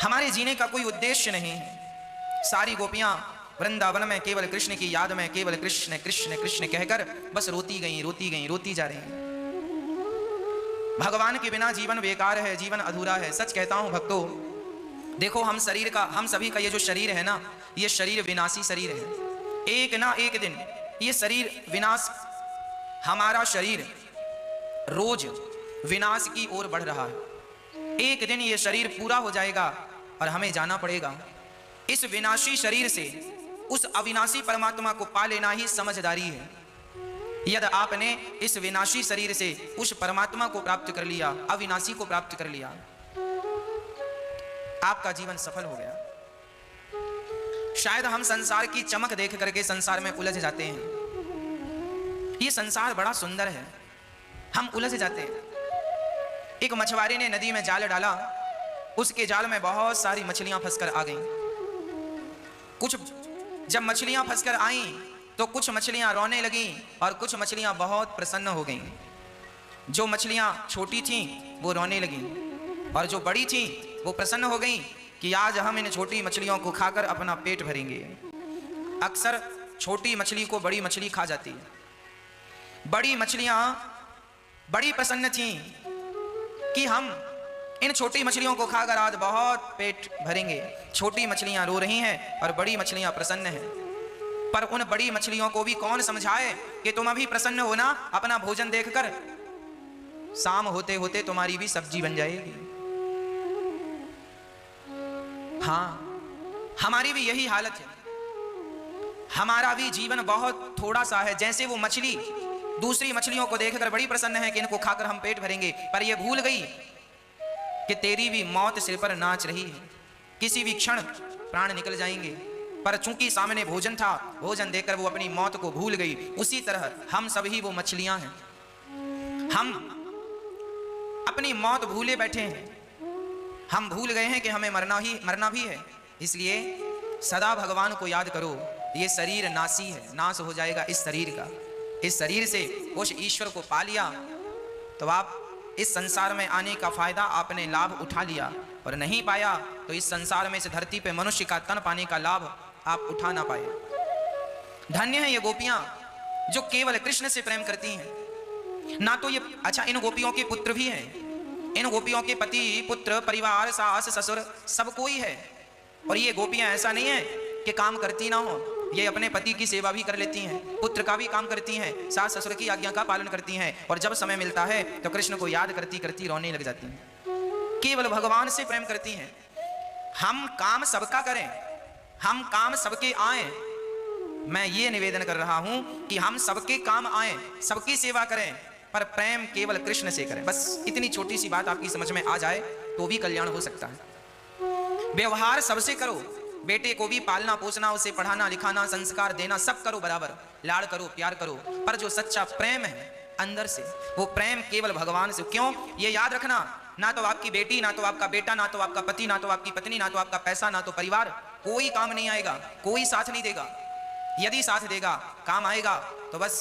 हमारे जीने का कोई उद्देश्य नहीं है। सारी गोपियां वृंदावन में केवल कृष्ण की याद में केवल कृष्ण कृष्ण कृष्ण कहकर बस रोती गई, रोती गई, रोती जा रही हैं। भगवान के बिना जीवन बेकार है, जीवन अधूरा है। सच कहता हूं भक्तों, देखो हम सभी का ये जो शरीर है ना, ये शरीर विनाशी शरीर है। एक ना एक दिन ये शरीर विनाश, हमारा शरीर रोज विनाश की ओर बढ़ रहा है। एक दिन ये शरीर पूरा हो जाएगा और हमें जाना पड़ेगा। इस विनाशी शरीर से उस अविनाशी परमात्मा को पा लेना ही समझदारी है। यदि आपने इस विनाशी शरीर से उस परमात्मा को प्राप्त कर लिया, अविनाशी को प्राप्त कर लिया, आपका जीवन सफल हो गया। शायद हम संसार की चमक देख करके संसार में उलझ जाते हैं। ये संसार बड़ा सुंदर है, हम उलझ जाते हैं। एक मछुआरे ने नदी में जाल डाला, उसके जाल में बहुत सारी मछलियां फंसकर आ गईं। जब मछलियां फंसकर आईं तो कुछ मछलियां रोने लगीं और कुछ मछलियां बहुत प्रसन्न हो गईं। जो मछलियां छोटी थीं वो रोने लगीं और जो बड़ी थीं वो प्रसन्न हो गईं कि आज हम इन छोटी मछलियों को खाकर अपना पेट भरेंगे। अक्सर छोटी मछली को बड़ी मछली खा जाती है। बड़ी मछलियां बड़ी प्रसन्न थीं कि हम इन छोटी मछलियों को खाकर आज बहुत पेट भरेंगे। छोटी मछलियां रो रही हैं और बड़ी मछलियां प्रसन्न हैं। पर उन बड़ी मछलियों को भी कौन समझाए कि तुम अभी प्रसन्न हो ना, अपना भोजन देखकर शाम होते होते तुम्हारी भी सब्जी बन जाएगी। हाँ, हमारी भी यही हालत है। हमारा भी जीवन बहुत थोड़ा सा है। जैसे वो मछली दूसरी मछलियों को देखकर बड़ी प्रसन्न है कि इनको खाकर हम पेट भरेंगे, पर ये भूल गई कि तेरी भी मौत सिर पर नाच रही है। किसी भी क्षण प्राण निकल जाएंगे। पर चूंकि सामने भोजन था, भोजन देकर वो अपनी मौत को भूल गई। उसी तरह हम सभी वो मछलियां हैं। हम अपनी मौत भूले बैठे हैं। हम भूल गए हैं कि हमें मरना भी है। इसलिए सदा भगवान को याद करो। ये शरीर नासी है, नाश हो जाएगा इस शरीर का। इस शरीर से उस ईश्वर को पा लिया तो आप इस संसार में आने का फायदा आपने लाभ उठा लिया, और नहीं पाया तो इस संसार में, इस धरती पे मनुष्य का तन पाने का लाभ आप उठा ना पाए। धन्य है ये गोपियां जो केवल कृष्ण से प्रेम करती हैं। ना तो ये अच्छा, इन गोपियों के पुत्र भी हैं। इन गोपियों के पति, पुत्र, परिवार, सास, ससुर सब कोई है। और ये गोपियां ऐसा नहीं है कि काम करती ना हो। ये अपने पति की सेवा भी कर लेती हैं, पुत्र का भी काम करती हैं, सास ससुर की आज्ञा का पालन करती हैं, और जब समय मिलता है तो कृष्ण को याद करती करती रोने लग जाती हैं। केवल भगवान से प्रेम करती हैं। हम काम सबका करें, हम काम सबके आए। मैं ये निवेदन कर रहा हूं कि हम सबके काम आए, सबकी सेवा करें, पर प्रेम केवल कृष्ण से करें। बस इतनी छोटी सी बात आपकी समझ में आ जाए तो भी कल्याण हो सकता है। व्यवहार सबसे करो। बेटे को भी पालना पोसना, उसे पढ़ाना लिखाना, संस्कार देना सब करो बराबर, लाड़ करो, प्यार करो, पर जो सच्चा प्रेम है अंदर से, वो प्रेम केवल भगवान से। क्यों? ये याद रखना, ना तो आपकी बेटी, ना तो आपका बेटा, ना तो आपका पति, ना तो आपकी पत्नी, ना तो आपका पैसा, ना तो परिवार, कोई काम नहीं आएगा, कोई साथ नहीं देगा। यदि साथ देगा, काम आएगा, तो बस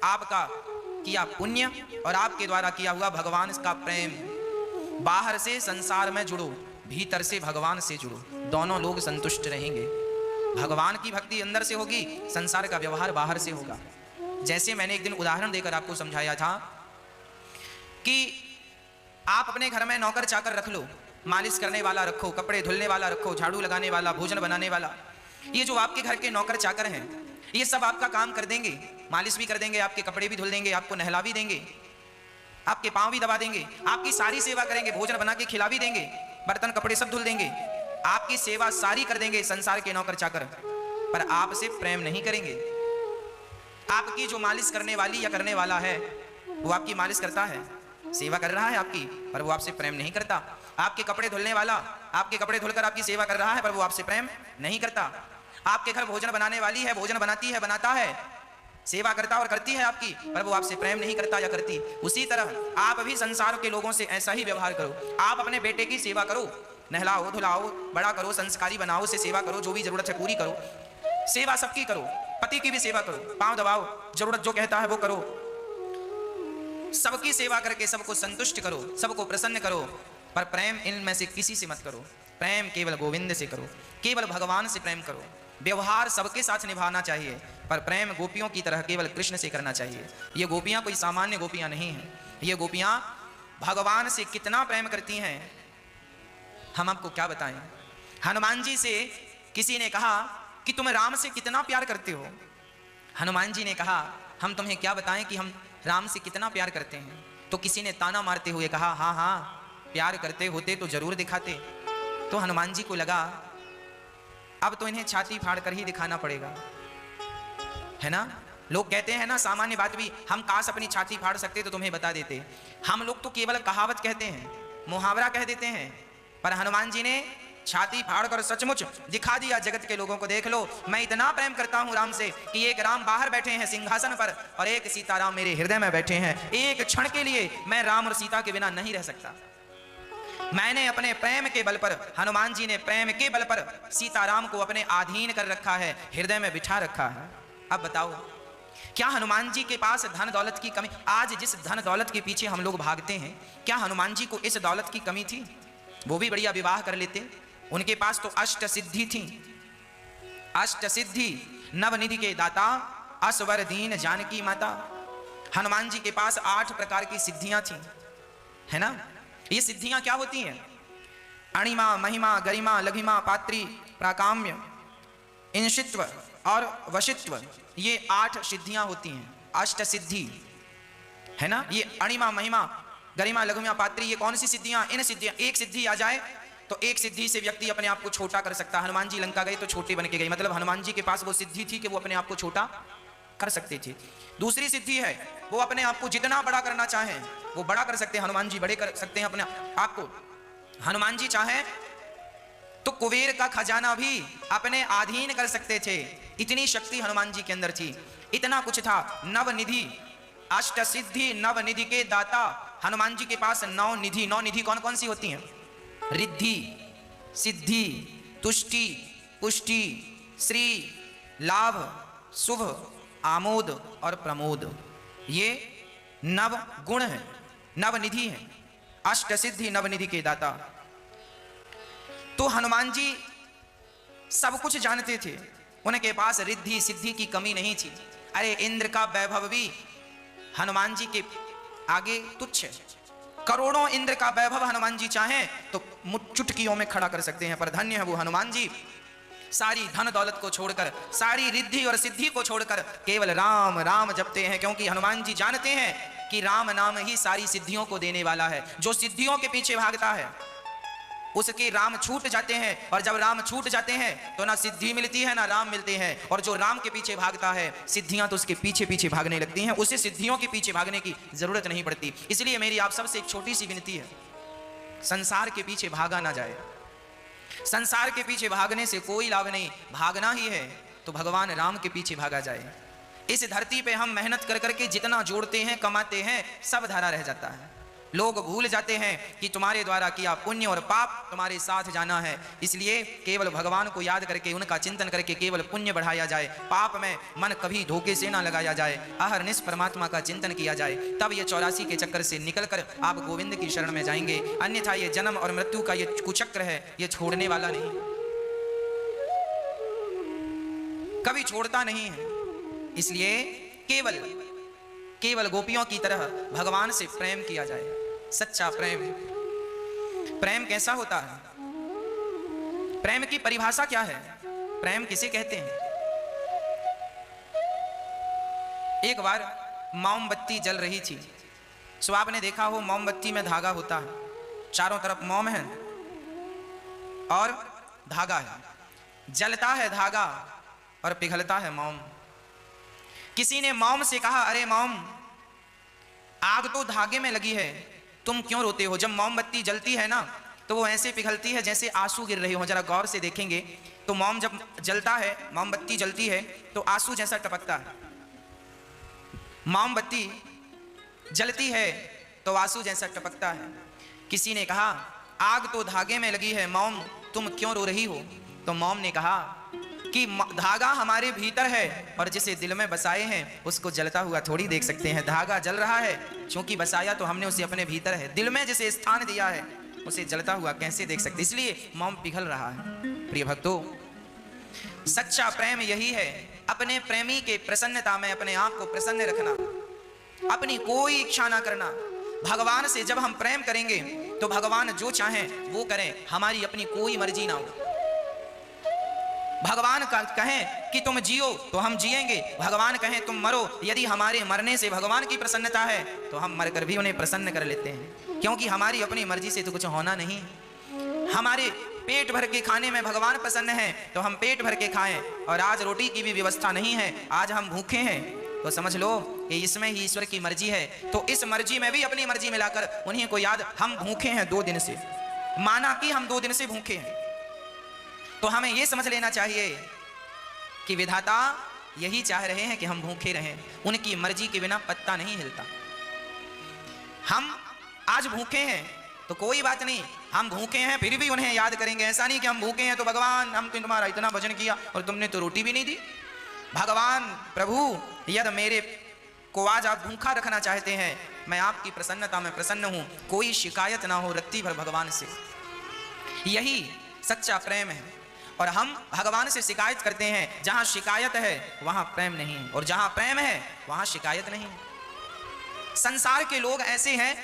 आपका किया पुण्य और आपके द्वारा किया हुआ भगवान का प्रेम। बाहर से संसार में जुड़ो, भीतर से भगवान से जुड़ो, दोनों लोग संतुष्ट रहेंगे। भगवान की भक्ति अंदर से होगी, संसार का व्यवहार बाहर से होगा। जैसे मैंने एक दिन उदाहरण देकर आपको समझाया था कि आप अपने घर में नौकर चाकर रख लो, मालिश करने वाला रखो, कपड़े धुलने वाला रखो, झाड़ू लगाने वाला, भोजन बनाने वाला। ये जो आपके घर के नौकर चाकर हैं, ये सब आपका काम कर देंगे, मालिश भी कर देंगे, आपके कपड़े भी धुल देंगे, आपको नहला भी देंगे, आपके पाँव भी दबा देंगे, आपकी सारी सेवा करेंगे, भोजन बना के खिला भी देंगे, बर्तन कपड़े सब धुल देंगे, आपकी सेवा सारी कर देंगे संसार के नौकर चाकर। पर आपसे प्रेम नहीं करेंगे। आपकी जो मालिश करने वाली या करने वाला है, वो आपकी मालिश करता है, सेवा कर रहा है आपकी, पर वो आपसे प्रेम नहीं करता। आपके कपड़े धुलने वाला आपके कपड़े धुलकर आपकी सेवा कर रहा है, पर वो आपसे प्रेम नहीं करता। आपके घर भोजन बनाने वाली है, भोजन बनाती है, बनाता है, सेवा करता और करती है आपकी, पर वो आपसे प्रेम नहीं करता या करती। उसी तरह आप भी संसार के लोगों से ऐसा ही व्यवहार करो। आप अपने बेटे की सेवा करो, नहलाओ, धुलाओ, बड़ा करो, संस्कारी बनाओ, उसे सेवा करो, जो भी जरूरत है पूरी करो, सेवा सबकी करो, पति की भी सेवा करो, पांव दबाओ, जरूरत जो कहता है वो करो, सबकी सेवा करके सबको संतुष्ट करो, सबको प्रसन्न करो, पर प्रेम इनमें से किसी से मत करो। प्रेम केवल गोविंद से करो, केवल भगवान से प्रेम करो। व्यवहार सबके साथ निभाना चाहिए, पर प्रेम गोपियों की तरह केवल कृष्ण से करना चाहिए। ये गोपियाँ कोई सामान्य गोपियाँ नहीं हैं, ये गोपियाँ भगवान से कितना प्रेम करती हैं हम आपको क्या बताएं। हनुमान जी से किसी ने कहा कि तुम राम से कितना प्यार करते हो। हनुमान जी ने कहा हम तुम्हें क्या बताएं कि हम राम से कितना प्यार करते हैं। तो किसी ने ताना मारते हुए कहा हाँ हाँ प्यार करते होते तो जरूर दिखाते। तो हनुमान जी को लगा अब तो इन्हें छाती फाड़ कर ही दिखाना पड़ेगा, है ना। लोग कहते हैं ना, सामान्य बात भी, हम काश अपनी छाती फाड़ सकते तो तुम्हें बता देते। हम लोग तो केवल कहावत कहते हैं, मुहावरा कह देते हैं, पर हनुमान जी ने छाती फाड़ कर सचमुच दिखा दिया जगत के लोगों को। देख लो, मैं इतना प्रेम करता हूं राम से कि एक राम बाहर बैठे हैं सिंहासन पर और एक सीताराम मेरे हृदय में बैठे हैं। एक क्षण के लिए मैं राम और सीता के बिना नहीं रह सकता। मैंने अपने प्रेम के बल पर, हनुमान जी ने प्रेम के बल पर सीताराम को अपने अधीन कर रखा है, हृदय में बिठा रखा है। अब बताओ, क्या हनुमान जी के पास धन दौलत की कमी? आज जिस धन दौलत के पीछे हम लोग भागते हैं, क्या हनुमान जी को इस दौलत की कमी थी? वो भी बढ़िया विवाह कर लेते। उनके पास तो अष्ट सिद्धि थी। अष्ट सिद्धि नवनिधि के दाता, असवर दीन जानकी माता। हनुमान जी के पास 8 प्रकार की सिद्धियां थी, है ना। ये सिद्धियां क्या होती हैं? अणिमा, महिमा, गरिमा, लघिमा, पात्री, प्राकाम्य, इंशित्व और वशित्व, ये 8 सिद्धियां होती हैं, अष्ट सिद्धि, है ना। ये अणिमा, महिमा, गरिमा, लघिमा, पात्री, ये कौन सी सिद्धियां? इन सिद्धियां, एक सिद्धि आ जाए तो एक सिद्धि से व्यक्ति अपने आप को छोटा कर सकता है। हनुमान जी लंका गए तो छोटे बन के गए, मतलब हनुमान जी के पास वो सिद्धि थी कि वो अपने आप को छोटा कर सकते थे। दूसरी सिद्धि है, वो अपने आप को जितना बड़ा करना चाहें वो बड़ा कर सकते हैं। हनुमान जी बड़े कर सकते हैं अपने आप को। हनुमान जी चाहे तो कुबेर का खजाना भी अपने अधीन कर सकते थे, इतनी शक्ति हनुमान जी के अंदर थी। इतना कुछ था। नवनिधि, अष्ट सिद्धि, नवनिधि के दाता। हनुमान जी के पास 9 निधि। 9 निधि कौन कौन सी होती हैं? रिद्धि, सिद्धि, तुष्टि, पुष्टि, श्री, लाभ, शुभ, आमोद और प्रमोद। ये नव गुण है, नवनिधि है, अष्ट सिद्धि नवनिधि के दाता। तो हनुमान जी सब कुछ जानते थे, उनके पास रिद्धि सिद्धि की कमी नहीं थी। अरे इंद्र का वैभव भी हनुमान जी के आगे तुच्छ है। करोड़ों इंद्र का वैभव हनुमान जी चाहें तो चुटकियों में खड़ा कर सकते हैं, पर धन्य है वो हनुमान जी, सारी धन दौलत को छोड़कर, सारी रिद्धि और सिद्धि को छोड़कर केवल राम राम जपते हैं। क्योंकि हनुमान जी जानते हैं कि राम नाम ही सारी सिद्धियों को देने वाला है। जो सिद्धियों के पीछे भागता है उसके राम छूट जाते हैं, और जब राम छूट जाते हैं तो ना सिद्धि मिलती है ना राम मिलते हैं। और जो राम के पीछे भागता है, सिद्धियां तो उसके पीछे पीछे भागने लगती हैं, उसे सिद्धियों के पीछे भागने की जरूरत नहीं पड़ती। इसलिए मेरी आप सबसे एक छोटी सी विनती है, संसार के पीछे भागा ना जाए। संसार के पीछे भागने से कोई लाभ नहीं, भागना ही है तो भगवान राम के पीछे भागा जाए। इस धरती पे हम मेहनत कर करके जितना जोड़ते हैं, कमाते हैं, सब धरा रह जाता है। लोग भूल जाते हैं कि तुम्हारे द्वारा किया पुण्य और पाप तुम्हारे साथ जाना है। इसलिए केवल भगवान को याद करके, उनका चिंतन करके केवल पुण्य बढ़ाया जाए, पाप में मन कभी धोखे से ना लगाया जाए, अहरनिश परमात्मा का चिंतन किया जाए। तब ये 84 के चक्कर से निकलकर आप गोविंद की शरण में जाएंगे। अन्यथा ये जन्म और मृत्यु का ये कुचक्र है, ये छोड़ने वाला नहीं, कभी छोड़ता नहीं है। इसलिए केवल गोपियों की तरह भगवान से प्रेम किया जाए, सच्चा प्रेम। प्रेम कैसा होता है? प्रेम की परिभाषा क्या है? प्रेम किसे कहते हैं? एक बार मोमबत्ती जल रही थी। सो आपने देखा हो मोमबत्ती में धागा होता है, चारों तरफ मोम है और धागा है, जलता है धागा और पिघलता है मोम। किसी ने मोम से कहा, अरे मोम, आग तो धागे में लगी है, तुम क्यों रोते हो? जब मोमबत्ती जलती है ना तो वो ऐसे पिघलती है जैसे आंसू गिर रहे हो। जरा गौर से देखेंगे तो मोम जब जलता है, मोमबत्ती जलती है तो आंसू जैसा टपकता है। मोमबत्ती जलती है तो आंसू जैसा टपकता है। किसी ने कहा, आग तो धागे में लगी है मोम, तुम क्यों रो रही हो? तो मोम ने कहा कि धागा हमारे भीतर है और जिसे दिल में बसाए हैं उसको जलता हुआ थोड़ी देख सकते हैं। धागा जल रहा है क्योंकि बसाया तो हमने उसे अपने भीतर है। दिल में जिसे स्थान दिया है उसे जलता हुआ कैसे देख सकते, इसलिए मोम पिघल रहा है। प्रिय भक्तों, सच्चा प्रेम यही है, अपने प्रेमी के प्रसन्नता में अपने आप को प्रसन्न रखना, अपनी कोई इच्छा ना करना। भगवान से जब हम प्रेम करेंगे तो भगवान जो चाहें वो करें, हमारी अपनी कोई मर्जी ना हो। भगवान का कहें कि तुम जियो तो हम जिएंगे, भगवान कहें तुम मरो, यदि हमारे मरने से भगवान की प्रसन्नता है तो हम मरकर भी उन्हें प्रसन्न कर लेते हैं, क्योंकि हमारी अपनी मर्जी से तो कुछ होना नहीं। हमारे पेट भर के खाने में भगवान प्रसन्न है तो हम पेट भर के खाएं, और आज रोटी की भी व्यवस्था नहीं है, आज हम भूखे हैं, तो समझ लो कि इसमें ही ईश्वर की मर्जी है। तो इस मर्जी में भी अपनी मर्जी मिलाकर उन्हीं को याद, हम भूखे हैं 2 दिन से, माना कि हम 2 दिन से भूखे हैं, तो हमें यह समझ लेना चाहिए कि विधाता यही चाह रहे हैं कि हम भूखे रहें, उनकी मर्जी के बिना पत्ता नहीं हिलता। हम आज भूखे हैं तो कोई बात नहीं, हम भूखे हैं फिर भी उन्हें याद करेंगे। ऐसा नहीं कि हम भूखे हैं तो भगवान हम तुम्हारा इतना भजन किया और तुमने तो रोटी भी नहीं दी। भगवान प्रभु, यदि मेरे को आज आप भूखा रखना चाहते हैं, मैं आपकी प्रसन्नता में प्रसन्न हूं, कोई शिकायत ना हो रत्ती भर भगवान से। यही सच्चा प्रेम है। और हम भगवान से शिकायत करते हैं, जहां शिकायत है वहां प्रेम नहीं, और जहां प्रेम है वहां शिकायत नहीं। संसार के लोग ऐसे हैं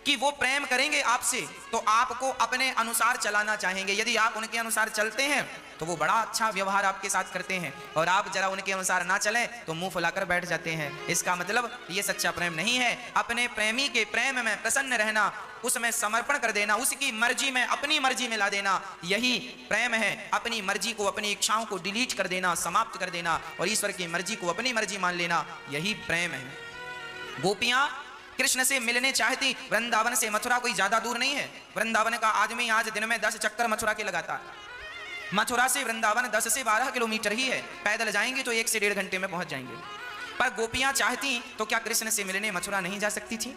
कि वो प्रेम करेंगे आपसे तो आपको अपने अनुसार चलाना चाहेंगे, यदि आप उनके अनुसार चलते हैं तो वो बड़ा अच्छा व्यवहार आपके साथ करते हैं, और आप जरा उनके अनुसार ना चलें तो मुंह फुलाकर बैठ जाते हैं। इसका मतलब ये सच्चा प्रेम नहीं है। अपने प्रेमी के प्रेम में प्रसन्न रहना, उसमें समर्पण कर देना, उसकी मर्जी में अपनी मर्जी मिला देना, यही प्रेम है। अपनी मर्जी को, अपनी इच्छाओं को डिलीट कर देना, समाप्त कर देना, और ईश्वर की मर्जी को अपनी मर्जी मान लेना, यही प्रेम है। गोपियां कृष्ण से मिलने चाहती, वृंदावन से मथुरा कोई ज्यादा दूर नहीं है। वृंदावन का आदमी आज दिन में 10 चक्कर मथुरा के लगाता है। मथुरा से वृंदावन 10 से 12 किलोमीटर ही है, पैदल जाएंगे तो 1 से 1.5 घंटे में पहुंच जाएंगे। पर गोपियां चाहती तो क्या कृष्ण से मिलने मथुरा नहीं जा सकती थी?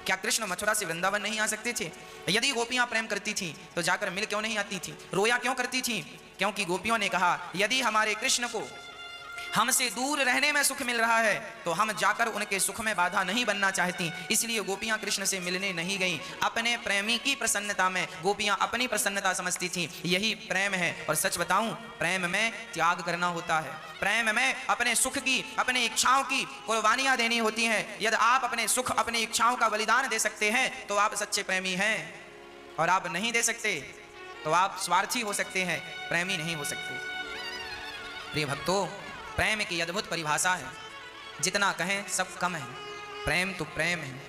क्या कृष्ण मथुरा से वृंदावन नहीं आ सकते थे? यदि गोपियां प्रेम करती थी तो जाकर मिल क्यों नहीं आती थी, रोया क्यों करती थी? क्योंकि गोपियों ने कहा यदि हमारे कृष्ण को हमसे दूर रहने में सुख मिल रहा है तो हम जाकर उनके सुख में बाधा नहीं बनना चाहती, इसलिए गोपियां कृष्ण से मिलने नहीं गईं। अपने प्रेमी की प्रसन्नता में गोपियां अपनी प्रसन्नता समझती थीं, यही प्रेम है। और सच बताऊं, प्रेम में त्याग करना होता है, प्रेम में अपने सुख की, अपने इच्छाओं की कुर्बानियां देनी होती हैं। यदि आप अपने सुख, अपनी इच्छाओं का बलिदान दे सकते हैं तो आप सच्चे प्रेमी हैं, और आप नहीं दे सकते तो आप स्वार्थी हो सकते हैं, प्रेमी नहीं हो सकते। प्रिय भक्तों, प्रेम की अद्भुत परिभाषा है, जितना कहें सब कम है। प्रेम तो प्रेम है,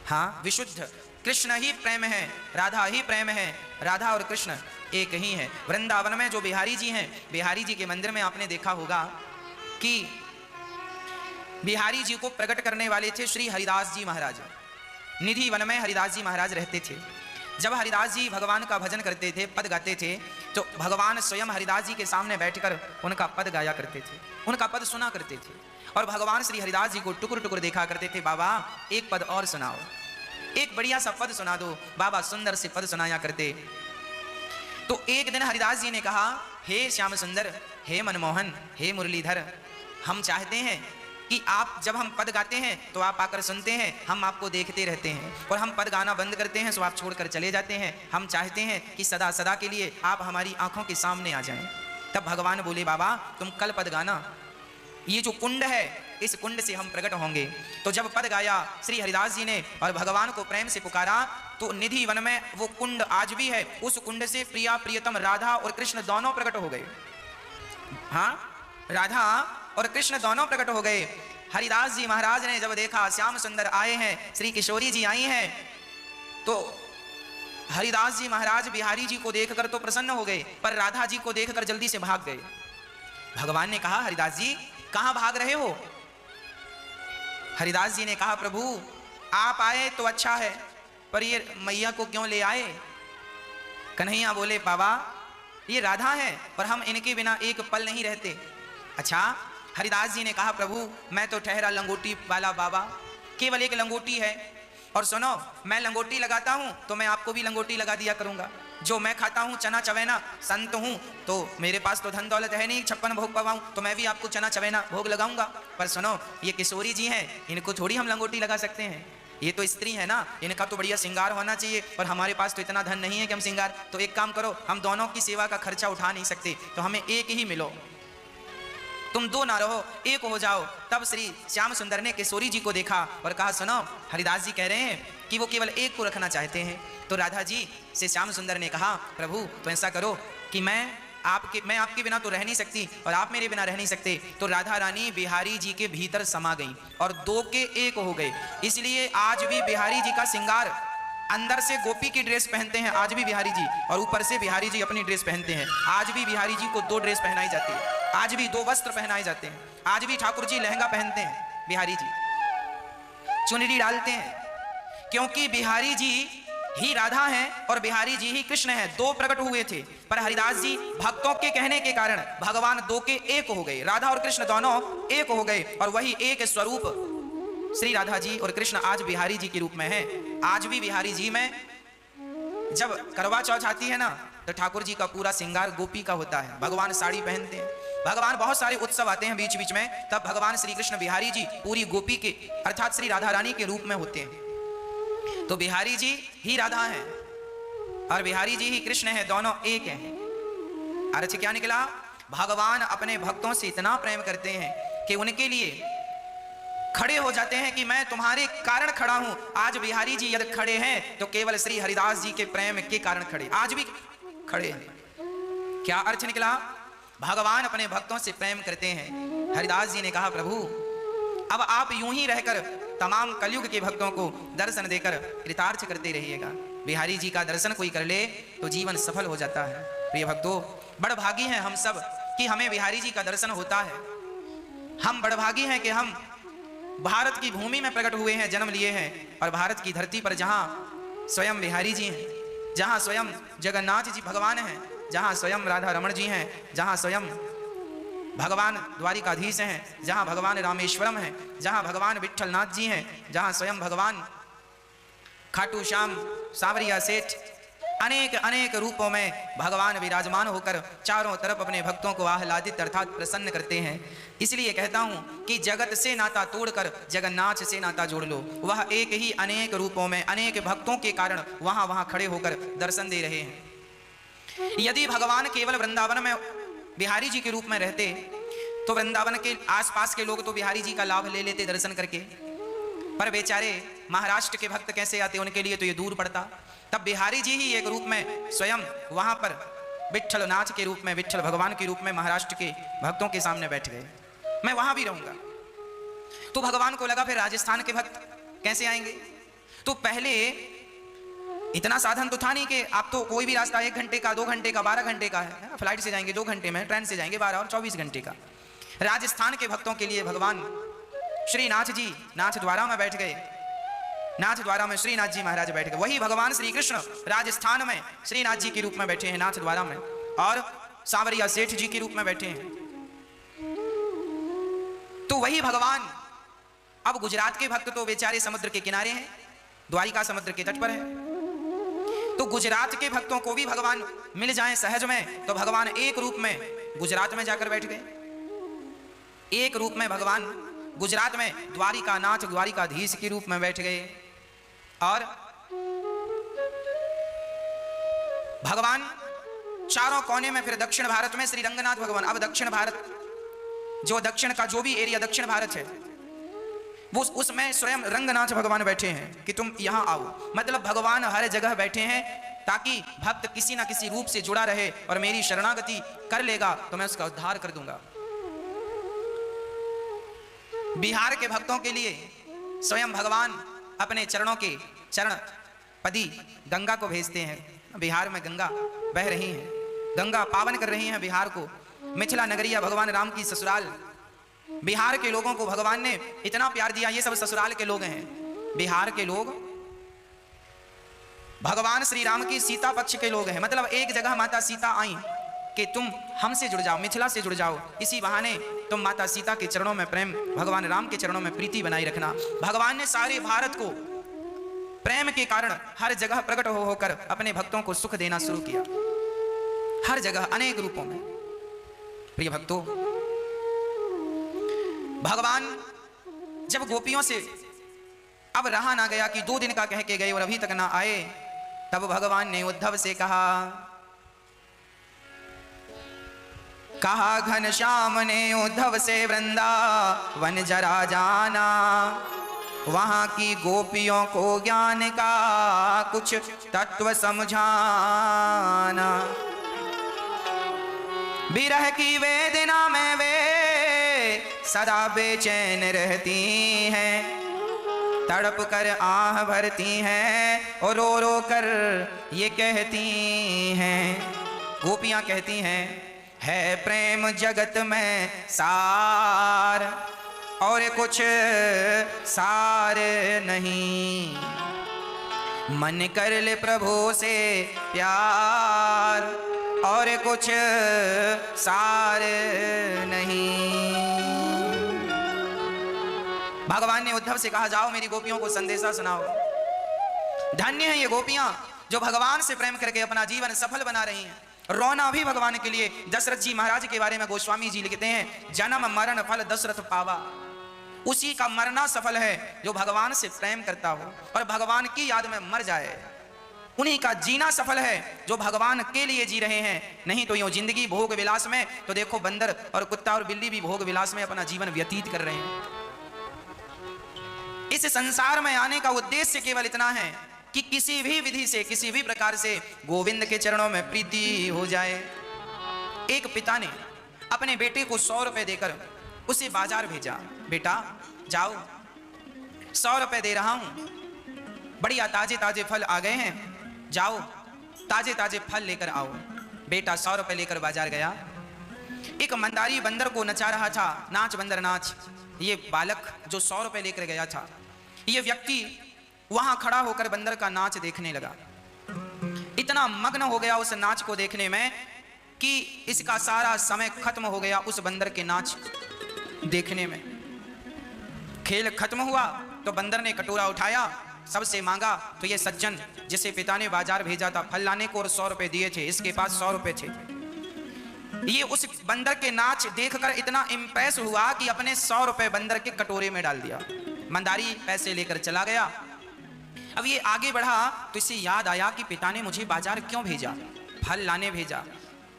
हाँ विशुद्ध कृष्ण ही प्रेम है, राधा ही प्रेम है, राधा और कृष्ण एक ही है। वृंदावन में जो बिहारी जी हैं, बिहारी जी के मंदिर में आपने देखा होगा कि बिहारी जी को प्रकट करने वाले थे श्री हरिदास जी महाराज। निधि वन में हरिदास जी महाराज रहते थे। जब हरिदास जी भगवान का भजन करते थे, पद गाते थे, तो भगवान स्वयं हरिदास जी के सामने बैठकर उनका पद गाया करते थे, उनका पद सुना करते थे। और भगवान श्री हरिदास जी को टुकुर टुकुर देखा करते थे, बाबा एक पद और सुनाओ, एक बढ़िया सा पद सुना दो। बाबा सुंदर से पद सुनाया करते। तो एक दिन हरिदास जी ने कहा, हे श्याम सुंदर, हे मनमोहन, हे मुरलीधर, हम चाहते हैं कि आप जब हम पद गाते हैं तो आप आकर सुनते हैं, हम आपको देखते रहते हैं, और हम पद गाना बंद करते हैं तो आप छोड़कर चले जाते हैं। हम चाहते हैं कि सदा सदा के लिए आप हमारी आंखों के सामने आ जाएं। तब भगवान बोले, बाबा तुम कल पद गाना, ये जो कुंड है इस कुंड से हम प्रकट होंगे। तो जब पद गाया श्री हरिदास जी ने और भगवान को प्रेम से पुकारा, तो निधि वन में वो कुंड आज भी है। उस कुंड से प्रिया प्रियतम राधा और कृष्ण दोनों प्रकट हो गए। हाँ, राधा और कृष्ण दोनों प्रकट हो गए। हरिदास जी महाराज ने जब देखा श्याम सुंदर आए हैं, श्री किशोरी जी आई हैं, तो हरिदास जी महाराज बिहारी जी को देखकर तो प्रसन्न हो गए, पर राधा जी को देखकर जल्दी से भाग गए। भगवान ने कहा, हरिदास जी कहां भाग रहे हो? हरिदास जी ने कहा, प्रभु आप आए तो अच्छा है, पर ये मैया को क्यों ले आए? कन्हैया बोले, बाबा ये राधा है और हम इनके बिना एक पल नहीं रहते। अच्छा, हरिदास जी ने कहा, प्रभु मैं तो ठहरा लंगोटी वाला बाबा, केवल एक लंगोटी है, और सुनो मैं लंगोटी लगाता हूं तो मैं आपको भी लंगोटी लगा दिया करूंगा। जो मैं खाता हूं चना चवेना, संत हूं तो मेरे पास तो धन दौलत है नहीं 56 भोग पवाऊं, तो मैं भी आपको चना चवेना भोग लगाऊंगा। पर सुनो ये किशोरी जी हैं, इनको थोड़ी हम लंगोटी लगा सकते हैं। ये तो स्त्री है ना, इनका तो बढ़िया श्रृंगार होना चाहिए, पर हमारे पास तो इतना धन नहीं है कि हम श्रृंगार, तो एक काम करो, हम दोनों की सेवा का खर्चा उठा नहीं सकते, तो हमें एक ही मिलो, तुम दो ना रहो, एक हो जाओ। तब श्री श्याम सुंदर ने किशोरी जी को देखा और कहा, सुनो, हरिदास जी कह रहे हैं कि वो केवल एक को रखना चाहते हैं। तो राधा जी से श्याम सुंदर ने कहा, प्रभु तो ऐसा करो कि मैं आपके बिना तो रह नहीं सकती और आप मेरे बिना रह नहीं सकते। तो राधा रानी बिहारी जी के भीतर समा गई और दो के एक हो गए। इसलिए आज भी बिहारी जी का श्रृंगार, अंदर से गोपी की ड्रेस पहनते हैं आज भी बिहारी जी, और ऊपर से बिहारी जी अपनी ड्रेस पहनते हैं। आज भी बिहारी जी को दो ड्रेस पहनाई जाती है, आज भी दो वस्त्र पहनाए जाते हैं, आज भी ठाकुर जी लहंगा पहनते हैं, बिहारी जी चुनरी डालते हैं, क्योंकि बिहारी जी ही राधा हैं और बिहारी जी ही कृष्ण हैं। दो प्रकट हुए थे, पर हरिदास जी भक्तों के कहने के कारण भगवान दो के एक हो गए, राधा और कृष्ण दोनों एक हो गए, और वही एक स्वरूप श्री राधा जी और कृष्ण आज बिहारी जी के रूप में हैं। आज भी बिहारी जी में जब करवा चौथ आती है ना, तो ठाकुर जी का पूरा श्रृंगार गोपी का होता है, भगवान साड़ी पहनते हैं, भगवान बहुत सारे उत्सव आते हैं बीच बीच में, तब भगवान श्री कृष्ण बिहारी जी पूरी गोपी के अर्थात श्री राधा रानी के रूप में होते हैं। तो बिहारी जी ही राधा हैं और बिहारी जी ही कृष्ण हैं, दोनों एक हैं। अर्थ क्या निकला? भगवान अपने भक्तों से इतना प्रेम करते हैं कि उनके लिए खड़े हो जाते हैं कि मैं तुम्हारे कारण खड़ा हूं। आज बिहारी जी यदि खड़े हैं तो केवल श्री हरिदास जी के प्रेम के कारण खड़े, आज भी खड़े हैं। क्या अर्थ निकला? भगवान अपने भक्तों से प्रेम करते हैं। हरिदास जी ने कहा, प्रभु अब आप यूं ही रहकर तमाम कलयुग के भक्तों को दर्शन देकर कृतार्थ करते रहिएगा। बिहारी जी का दर्शन कोई कर ले तो जीवन सफल हो जाता है। प्रिय भक्तों, बड़भागी हैं हम सब कि हमें बिहारी जी का दर्शन होता है। हम बड़भागी हैं कि हम भारत की भूमि में प्रकट हुए हैं, जन्म लिए हैं, और भारत की धरती पर जहां स्वयं बिहारी जी हैं, जहां स्वयं जगन्नाथ जी भगवान हैं, जहां स्वयं राधा रमण जी हैं, जहां स्वयं भगवान द्वारिकाधीश हैं, जहां भगवान रामेश्वरम हैं, जहां भगवान विट्ठलनाथ जी हैं, जहां स्वयं भगवान खाटू श्याम सावरिया सेठ, अनेक अनेक रूपों में भगवान विराजमान होकर चारों तरफ अपने भक्तों को आह्लादित अर्थात प्रसन्न करते हैं। इसलिए कहता हूं कि जगत से नाता तोड़कर जगन्नाथ से नाता जोड़ लो। वह एक ही अनेक रूपों में अनेक भक्तों के कारण वहां वहां खड़े होकर दर्शन दे रहे हैं। यदि भगवान केवल वृंदावन में बिहारी जी के रूप में रहते तो वृंदावन के आसपास के लोग तो बिहारी जी का लाभ ले लेते दर्शन करके, पर बेचारे महाराष्ट्र के भक्त कैसे आते, उनके लिए तो ये दूर पड़ता। तब बिहारी जी ही एक रूप में स्वयं वहां पर विट्ठलनाथ के रूप में, विट्ठल भगवान के रूप में महाराष्ट्र के भक्तों के सामने बैठ गए। मैं वहां भी रहूंगा। तो भगवान को लगा फिर राजस्थान के भक्त कैसे आएंगे। तो पहले इतना साधन तो था नहीं कि आप तो कोई भी रास्ता 1 घंटे का, 2 घंटे का, 12 घंटे का है, फ्लाइट से जाएंगे 2 घंटे में, ट्रेन से जाएंगे 12 और 24 घंटे का। राजस्थान के भक्तों के लिए भगवान श्री नाथ जी नाथ द्वारा में बैठ गए। नाथ द्वारा में श्रीनाथ जी महाराज बैठ गए। वही भगवान श्री कृष्ण राजस्थान में श्रीनाथ जी के रूप में बैठे हैं नाथ द्वारा में, और सांवरिया सेठ जी के रूप में बैठे हैं। तो वही भगवान अब गुजरात के भक्त तो बेचारे समुद्र के किनारे हैं, द्वारिका समुद्र के तट पर है। तो गुजरात के भक्तों को भी भगवान मिल जाएं सहज में, तो भगवान एक रूप में गुजरात में जाकर बैठ गए। एक रूप में भगवान गुजरात में द्वारिका नाथ द्वारिकाधीश के रूप में बैठ गए। और भगवान चारों कोने में फिर दक्षिण भारत में श्री रंगनाथ भगवान, अब दक्षिण भारत जो दक्षिण का जो भी एरिया दक्षिण भारत है वो उसमें स्वयं रंगनाथ भगवान बैठे हैं कि तुम यहां आओ। मतलब भगवान हर जगह बैठे हैं ताकि भक्त किसी ना किसी रूप से जुड़ा रहे और मेरी शरणागति कर लेगा तो मैं उसका उद्धार कर दूंगा। बिहार के भक्तों के लिए स्वयं भगवान अपने चरणों के चरण पदी गंगा को भेजते हैं। बिहार में गंगा बह रही हैं, गंगा पावन कर रही हैं बिहार को। मिथिला नगरिया भगवान राम की ससुराल, बिहार के लोगों को भगवान ने इतना प्यार दिया। ये सब ससुराल के लोग हैं, बिहार के लोग भगवान श्री राम की सीता पक्ष के लोग हैं। मतलब एक जगह माता सीता आई कि तुम हमसे जुड़ जाओ, मिथिला से जुड़ जाओ, इसी बहाने तुम माता सीता के चरणों में प्रेम, भगवान राम के चरणों में प्रीति बनाई रखना। भगवान ने सारे भारत को प्रेम के कारण हर जगह प्रकट होकर अपने भक्तों को सुख देना शुरू किया, हर जगह अनेक रूपों में। प्रिय भक्तों, भगवान जब गोपियों से अब रहा ना गया कि 2 दिन का कह के गए और अभी तक ना आए। तब भगवान ने उद्धव से कहा घनश्याम ने उद्धव से वृंदावन जरा जाना, वहां की गोपियों को ज्ञान का कुछ तत्व समझाना। विरह की वेदना में वे सदा बेचैन रहती हैं, तड़प कर आह भरती हैं और रो रो कर ये कहती हैं। गोपियां कहती हैं, है प्रेम जगत में सार और कुछ सार नहीं, मन कर ले प्रभु से प्यार और कुछ सार नहीं। भगवान ने उद्धव से कहा, जाओ मेरी गोपियों को संदेशा सुनाओ। धन्य है ये गोपियां जो भगवान से प्रेम करके अपना जीवन सफल बना रही हैं। रोना भी भगवान के लिए। दशरथ जी महाराज के बारे में गोस्वामी जी लिखते हैं, जन्म मरण फल दशरथ पावा। उसी का मरना सफल है जो भगवान से प्रेम करता हो और भगवान की याद में मर जाए। उन्हीं का जीना सफल है जो भगवान के लिए जी रहे हैं। नहीं तो यूं जिंदगी भोग विलास में, तो देखो बंदर और कुत्ता और बिल्ली भी भोग विलास में अपना जीवन व्यतीत कर रहे हैं। इस संसार में आने का उद्देश्य केवल इतना है कि किसी भी विधि से, किसी भी प्रकार से गोविंद के चरणों में प्रीति हो जाए। एक पिता ने अपने बेटे को 100 रुपए देकर उसे बाजार भेजा। बेटा जाओ, 100 रुपए दे रहा हूं, बढ़िया ताजे ताजे फल आ गए हैं, जाओ ताजे ताजे फल लेकर आओ। बेटा 100 रुपए लेकर बाजार गया। एक मंदारी बंदर को नचा रहा था, नाच बंदर नाच। ये बालक जो 100 रुपए लेकर गया था, ये व्यक्ति वहां खड़ा होकर बंदर का नाच देखने लगा। इतना मग्न हो गया उस नाच को देखने में कि इसका सारा समय खत्म हो गया उस बंदर के नाच देखने में। खेल खत्म हुआ तो बंदर ने कटोरा उठाया, सबसे मांगा। तो ये सज्जन जिसे पिता ने बाजार भेजा था फल लाने को और 100 रुपए दिए थे, इसके पास 100 रुपए थे। ये उस बंदर के नाच देखकर इतना इंप्रेस हुआ कि अपने 100 रुपए बंदर के कटोरे में डाल दिया। मंदारी पैसे लेकर चला गया। अब ये आगे बढ़ा तो इसे याद आया कि पिता ने मुझे बाजार क्यों भेजा, फल लाने भेजा।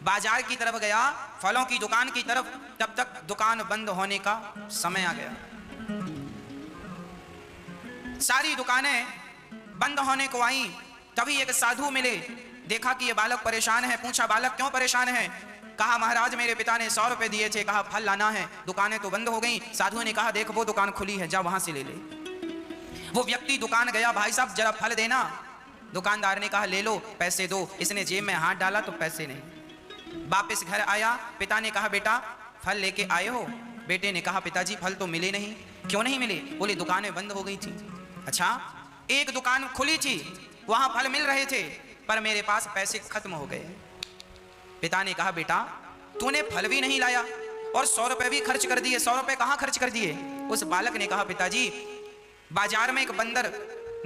बाजार की तरफ गया, फलों की दुकान की तरफ। तब तक दुकान बंद होने का समय आ गया। सारी दुकानें बंद होने को आई। तभी एक साधु मिले, देखा कि ये बालक परेशान है। पूछा, बालक क्यों परेशान है? कहा, महाराज मेरे पिता ने 100 रुपए दिए थे, कहा फल लाना है, दुकानें तो बंद हो गई। साधु ने कहा, देख वो दुकान खुली है, जा वहां से ले ले। वो व्यक्ति दुकान गया, भाई साहब जरा फल देना। दुकानदार ने कहा, ले लो, पैसे दो। इसने जेब में हाथ डाला तो पैसे नहीं। वापस घर आया, पिता ने कहा, बेटा फल लेके आए हो? बेटे ने कहा, पिताजी फल तो मिले नहीं। क्यों नहीं मिले? बोले दुकानें बंद हो गई थी। अच्छा, एक दुकान खुली थी, वहां फल मिल रहे थे, पर मेरे पास पैसे खत्म हो गए। पिता ने कहा, बेटा तूने फल भी नहीं लाया और 100 रुपए भी खर्च कर दिए। 100 रुपए कहां खर्च कर दिए? उस बालक ने कहा, पिताजी बाजार में एक बंदर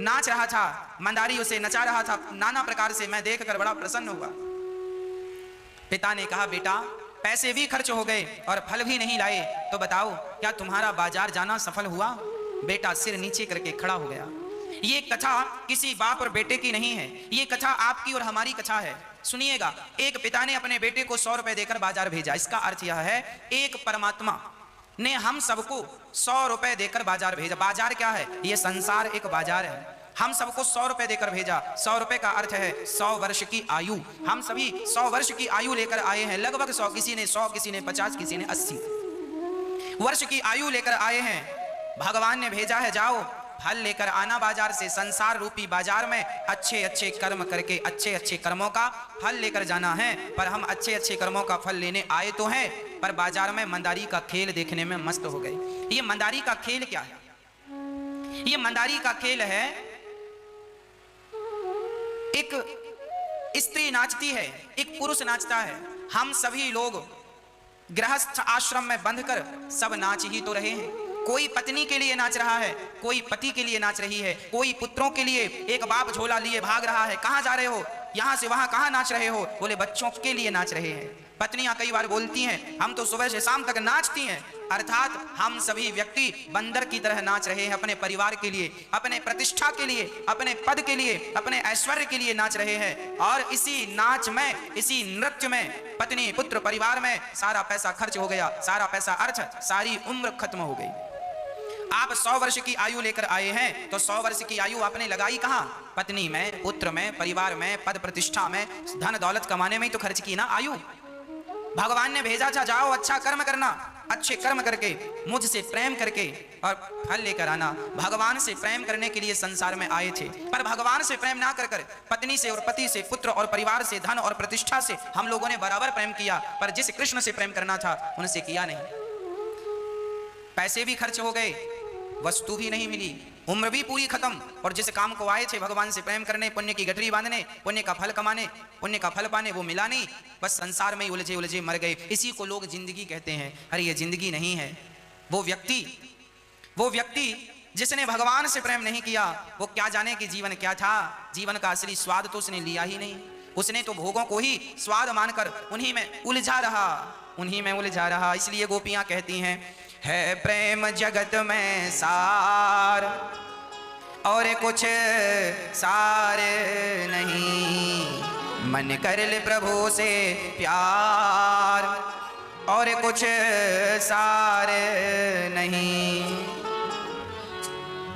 नाच रहा था, मंदारी उसे नचा रहा था नाना प्रकार से, मैं देखकर बड़ा प्रसन्न हुआ। पिता ने कहा, बेटा पैसे भी खर्च हो गए और फल भी नहीं लाए, तो बताओ क्या तुम्हारा बाजार जाना सफल हुआ? बेटा सिर नीचे करके खड़ा हो गया। ये कथा किसी बाप और बेटे की नहीं है, ये कथा आपकी और हमारी कथा है। सुनिएगा, एक पिता ने अपने बेटे को 100 रुपए देकर बाजार भेजा। इसका अर्थ यह है, एक परमात्मा ने हम सबको 100 रुपए देकर बाजार भेजा। बाजार क्या है? ये संसार एक बाजार है। हम सबको 100 रुपए देकर भेजा। 100 रुपए का अर्थ है 100 वर्ष की आयु। हम सभी 100 वर्ष की आयु लेकर आए हैं, लगभग 100, किसी ने 100, किसी ने 50, किसी ने 80 वर्ष की आयु लेकर आए हैं। भगवान ने भेजा है, जाओ फल लेकर आना बाजार से। संसार रूपी बाजार में अच्छे अच्छे कर्म करके अच्छे अच्छे कर्मों का फल लेकर जाना है। पर हम अच्छे अच्छे कर्मों का फल लेने आए तो हैं, पर बाजार में मंदारी का खेल देखने में मस्त हो गए। ये मंदारी का खेल क्या है? ये मंदारी का खेल है, एक स्त्री नाचती है, एक पुरुष नाचता है। हम सभी लोग गृहस्थ आश्रम में बंधकर सब नाच ही तो रहे हैं। कोई पत्नी के लिए नाच रहा है, कोई पति के लिए नाच रही है, कोई पुत्रों के लिए। एक बाप झोला लिए भाग रहा है, कहां जा रहे हो? यहाँ से वहाँ कहाँ नाच रहे हो? बोले बच्चों के लिए नाच रहे हैं। पत्नियां कई बार बोलती हैं हम तो सुबह से शाम तक नाचती हैं, अर्थात हम सभी व्यक्ति बंदर की तरह नाच रहे हैं, अपने परिवार के लिए, अपने प्रतिष्ठा के लिए, अपने पद के लिए, अपने ऐश्वर्य के लिए नाच रहे हैं। और इसी नाच में, इसी नृत्य में पत्नी, पुत्र, परिवार में सारा पैसा खर्च हो गया, सारा पैसा अर्थ, सारी उम्र खत्म हो गई। आप 100 वर्ष की आयु लेकर आए हैं तो 100 वर्ष की आयु आपने लगाई कहां? पत्नी में, पुत्र में, परिवार में, पद प्रतिष्ठा में, धन दौलत कमाने में ही तो खर्च की ना आयु। भगवान ने भेजा था जाओ अच्छा कर्म करना, अच्छे कर्म करके मुझसे प्रेम करके और फल लेकर आना। भगवान से प्रेम करने के लिए संसार में आए थे, पर भगवान से प्रेम ना कर कर पत्नी से और पति से, पुत्र और परिवार से, धन और प्रतिष्ठा से हम लोगों ने बराबर प्रेम किया, पर जिस कृष्ण से प्रेम करना था उनसे किया नहीं। पैसे भी खर्च हो गए, वस्तु भी नहीं मिली, उम्र भी पूरी खत्म, और जिस काम को आए थे भगवान से प्रेम करने, पुण्य की गठरी बांधने, पुण्य का फल कमाने, पुण्य का फल पाने, वो मिला नहीं। बस संसार में ही उलझे उलझे मर गए। इसी को लोग जिंदगी कहते हैं। अरे ये जिंदगी नहीं है। वो व्यक्ति जिसने भगवान से प्रेम नहीं किया वो क्या जाने कि जीवन क्या था। जीवन का असली स्वाद तो उसने लिया ही नहीं। उसने तो भोगों को ही स्वाद मानकर उन्हीं में उलझा रहा। इसलिए गोपियां कहती हैं है प्रेम जगत में सार और कुछ सार नहीं, मन कर ले प्रभु से प्यार और कुछ सार नहीं।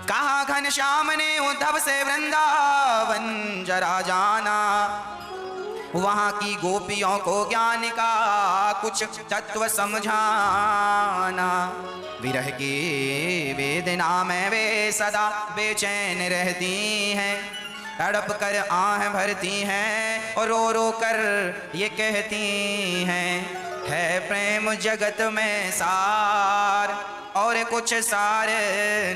कहा घनश्याम ने उद्धव से वृंदावन जरा जाना, वहां की गोपियों को ज्ञान का कुछ तत्व समझाना। विरह की वेदना में वे सदा बेचैन रहती हैं, तड़प कर आह भरती हैं और रो रो कर ये कहती हैं है प्रेम जगत में सार और कुछ सार